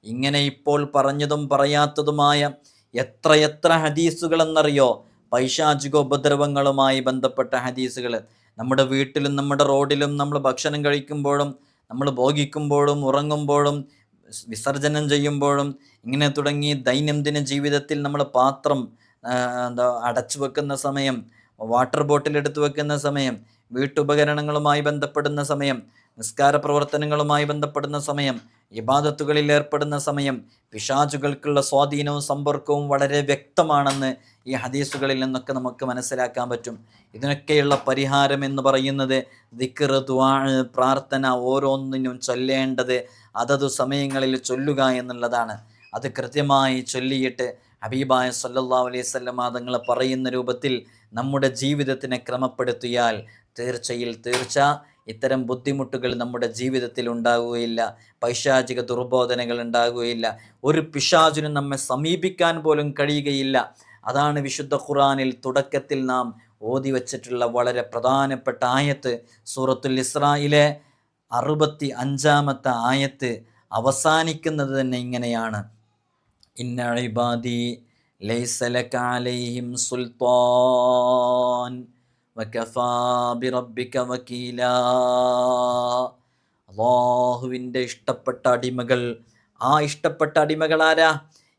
ഇങ്ങനെ ഇപ്പോൾ പറഞ്ഞതും പറയാത്തതുമായ എത്രയെത്ര ഹദീസുകളെന്നറിയോ? പൈശാചികോപദ്രവങ്ങളുമായി ബന്ധപ്പെട്ട ഹദീസുകൾ. നമ്മുടെ വീട്ടിലും നമ്മുടെ റോഡിലും നമ്മൾ ഭക്ഷണം കഴിക്കുമ്പോഴും നമ്മൾ ഭോഗിക്കുമ്പോഴും ഉറങ്ങുമ്പോഴും വിസർജനം ചെയ്യുമ്പോഴും ഇങ്ങനെ തുടങ്ങി ദൈനംദിന ജീവിതത്തിൽ നമ്മൾ പാത്രം അടച്ചു വെക്കുന്ന സമയം, വാട്ടർ ബോട്ടിൽ എടുത്തു വെക്കുന്ന സമയം, വീട്ടുപകരണങ്ങളുമായി ബന്ധപ്പെടുന്ന സമയം, നിസ്കാര പ്രവർത്തനങ്ങളുമായി ബന്ധപ്പെടുന്ന സമയം, ഇബാദത്തുകളിൽ ഏർപ്പെടുന്ന സമയം പിശാചുകൾക്കുള്ള സ്വാധീനവും സമ്പർക്കവും വളരെ വ്യക്തമാണെന്ന് ഈ ഹദീസുകളിൽ നിന്നൊക്കെ നമുക്ക് മനസ്സിലാക്കാൻ പറ്റും. ഇതിനൊക്കെയുള്ള പരിഹാരം എന്ന് പറയുന്നത് ദിക്ർ, ദുആ, പ്രാർത്ഥന ഓരോന്നിനും ചൊല്ലേണ്ടത് അതതു സമയങ്ങളിൽ ചൊല്ലുക എന്നുള്ളതാണ്. അത് കൃത്യമായി ചൊല്ലിയിട്ട് ഹബീബായ സല്ലല്ലാഹു അലൈഹി വസല്ലം തങ്ങൾ പറയുന്ന രൂപത്തിൽ നമ്മുടെ ജീവിതത്തിനെ ക്രമപ്പെടുത്തിയാൽ തീർച്ച ഇത്തരം ബുദ്ധിമുട്ടുകൾ നമ്മുടെ ജീവിതത്തിൽ ഉണ്ടാകുകയില്ല. പൈശാചിക ദുർബോധനകൾ ഉണ്ടാകുകയില്ല. ഒരു പിശാചിനും നമ്മെ സമീപിക്കാൻ പോലും കഴിയുകയില്ല. അതാണ് വിശുദ്ധ ഖുർആനിൽ തുടക്കത്തിൽ നാം ഓതി വച്ചിട്ടുള്ള വളരെ പ്രധാനപ്പെട്ട ആയത്ത്. സൂറത്തുൽ ഇസ്രായിലെ 65-ാമത്തെ ആയത്ത് അവസാനിക്കുന്നത് തന്നെ ഇങ്ങനെയാണ്: ഇന്ന ഇബാദി ലൈസ ലക അലൈഹിം സുൽത്താൻ വകഫാ ബിറബ്ബിക വകീലാ. അല്ലാഹുവിൻ്റെ ഇഷ്ടപ്പെട്ട അടിമകൾ. ആ ഇഷ്ടപ്പെട്ട അടിമകൾ ആരാ?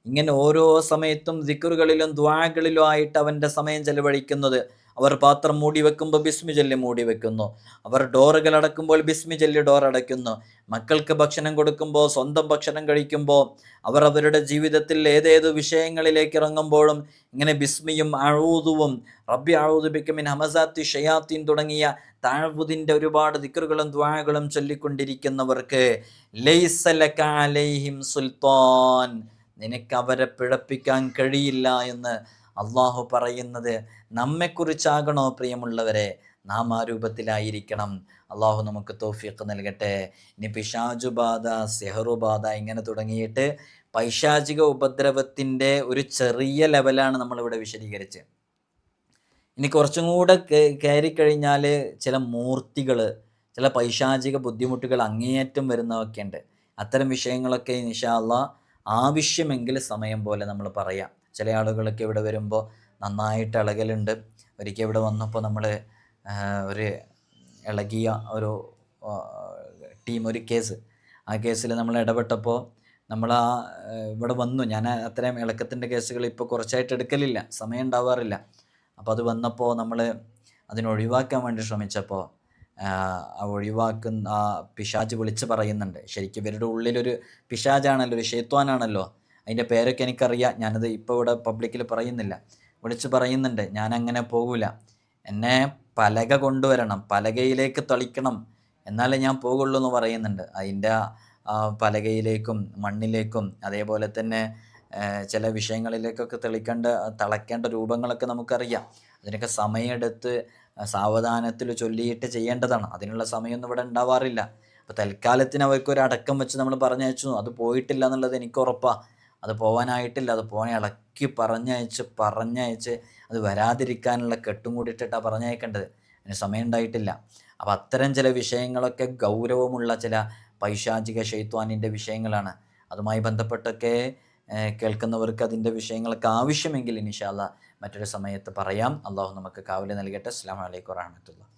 ഇങ്ങനെ ഓരോ സമയത്തും ദിക്റുകളിലും ദുആകളിലും ആയിട്ട് അവൻ്റെ സമയം ചെലവഴിക്കുന്നത്. അവർ പാത്രം മൂടി വെക്കുമ്പോൾ ബിസ്മി ചൊല്ലി മൂടി വെക്കുന്നു. അവർ ഡോറുകൾ അടക്കുമ്പോൾ ബിസ്മി ചൊല്ലി ഡോർ അടയ്ക്കുന്നു. മക്കൾക്ക് ഭക്ഷണം കൊടുക്കുമ്പോൾ, സ്വന്തം ഭക്ഷണം കഴിക്കുമ്പോൾ, അവർ അവരുടെ ജീവിതത്തിൽ ഏതേത് വിഷയങ്ങളിലേക്ക് ഇറങ്ങുമ്പോഴും ഇങ്ങനെ ബിസ്മിയും അഊദുവും റബ്ബി അഊദു ബിക മിൻ ഹമസാത്തി ഷയാത്തീൻ തുടങ്ങിയ തഅവ്വുദിൻ്റെ ഒരുപാട് ദിക്റുകളും ദുആകളും ചൊല്ലിക്കൊണ്ടിരിക്കുന്നവർക്ക് ലൈസ ലക അലൈഹിം സുൽത്താൻ, നിനക്ക് അവരെ പിഴപ്പിക്കാൻ കഴിയില്ല എന്ന് അള്ളാഹു പറയുന്നത് നമ്മെക്കുറിച്ചാകണോ പ്രിയമുള്ളവരെ? നാം ആ രൂപത്തിലായിരിക്കണം. അള്ളാഹു നമുക്ക് തൗഫീഖ് നൽകട്ടെ. ഇനി പിശാചുബാധ, സെഹറുബാധ ഇങ്ങനെ തുടങ്ങിയിട്ട് പൈശാചിക ഉപദ്രവത്തിൻ്റെ ഒരു ചെറിയ ലെവലാണ് നമ്മളിവിടെ വിശദീകരിച്ച്. ഇനി കുറച്ചും കൂടെ കയറിക്കഴിഞ്ഞാൽ ചില മൂർത്തികൾ, ചില പൈശാചിക ബുദ്ധിമുട്ടുകൾ അങ്ങേയറ്റം വരുന്നതൊക്കെ ഉണ്ട്. അത്തരം വിഷയങ്ങളൊക്കെ ഇൻഷാ അല്ലാഹ് ആവശ്യമെങ്കിൽ സമയം പോലെ നമ്മൾ പറയാം. ചില ആളുകളൊക്കെ ഇവിടെ വരുമ്പോൾ നന്നായിട്ട് ഇളകലുണ്ട്. ഒരിക്കൽ ഇവിടെ വന്നപ്പോൾ നമ്മൾ ഒരു ഇളകിയ ഒരു ടീം, ഒരു കേസ്, ആ കേസിൽ നമ്മൾ ഇടപെട്ടപ്പോൾ നമ്മൾ ഇവിടെ വന്നു. ഞാൻ അത്രയും ഇളക്കത്തിൻ്റെ കേസുകൾ ഇപ്പോൾ കുറച്ചായിട്ട് എടുക്കലില്ല, സമയം ഉണ്ടാവാറില്ല. അപ്പോൾ അത് വന്നപ്പോൾ നമ്മൾ അതിനൊഴിവാക്കാൻ വേണ്ടി ശ്രമിച്ചപ്പോൾ ഒഴിവാക്കുന്ന ആ പിശാച് വിളിച്ച് പറയുന്നുണ്ട്. ശരിക്കും ഇവരുടെ ഉള്ളിലൊരു പിശാചാണല്ലോ, ഒരു ശൈത്വാനാണല്ലോ. അതിൻ്റെ പേരൊക്കെ എനിക്കറിയാം, ഞാനത് ഇപ്പോൾ ഇവിടെ പബ്ലിക്കിൽ പറയുന്നില്ല. വിളിച്ച് പറയുന്നുണ്ട്, ഞാനങ്ങനെ പോകൂല, എന്നെ പലക കൊണ്ടുവരണം, പലകയിലേക്ക് തളിക്കണം, എന്നാലേ ഞാൻ പോകുള്ളൂ എന്ന് പറയുന്നുണ്ട്. അതിൻ്റെ പലകയിലേക്കും മണ്ണിലേക്കും അതേപോലെ തന്നെ ചില വിഷയങ്ങളിലേക്കൊക്കെ തളയ്ക്കേണ്ട രൂപങ്ങളൊക്കെ നമുക്കറിയാം. അതിനൊക്കെ സമയമെടുത്ത് സാവധാനത്തിൽ ചൊല്ലിയിട്ട് ചെയ്യേണ്ടതാണ്. അതിനുള്ള സമയമൊന്നും ഇവിടെ ഉണ്ടാവാറില്ല. അപ്പോൾ തൽക്കാലത്തിന് അവർക്കൊരു അടക്കം വെച്ച് നമ്മൾ പറഞ്ഞയച്ചു. അത് പോയിട്ടില്ല എന്നുള്ളത് എനിക്ക് ഉറപ്പാണ്. അത് പോകാനായിട്ടില്ല. അത് പോകാൻ ഇളക്കി പറഞ്ഞയച്ച് അത് വരാതിരിക്കാനുള്ള കെട്ടും കൂടിയിട്ടാണ് പറഞ്ഞയക്കേണ്ടത്. അതിന് സമയം ഉണ്ടായിട്ടില്ല. അപ്പോൾ അത്തരം ചില വിഷയങ്ങളൊക്കെ ഗൗരവമുള്ള ചില പൈശാചിക ശൈത്വാനിൻ്റെ വിഷയങ്ങളാണ്. അതുമായി ബന്ധപ്പെട്ടൊക്കെ കേൾക്കുന്നവർക്ക് അതിൻ്റെ വിഷയങ്ങളൊക്കെ ആവശ്യമെങ്കിൽ ഇൻഷാ അല്ലാഹ് മറ്റൊരു സമയത്ത് പറയാം. അള്ളാഹു നമുക്ക് കാവൽ നൽകട്ടെ. അസ്സലാമു അലൈക്കും വറഹ്മത്തുള്ളാഹി.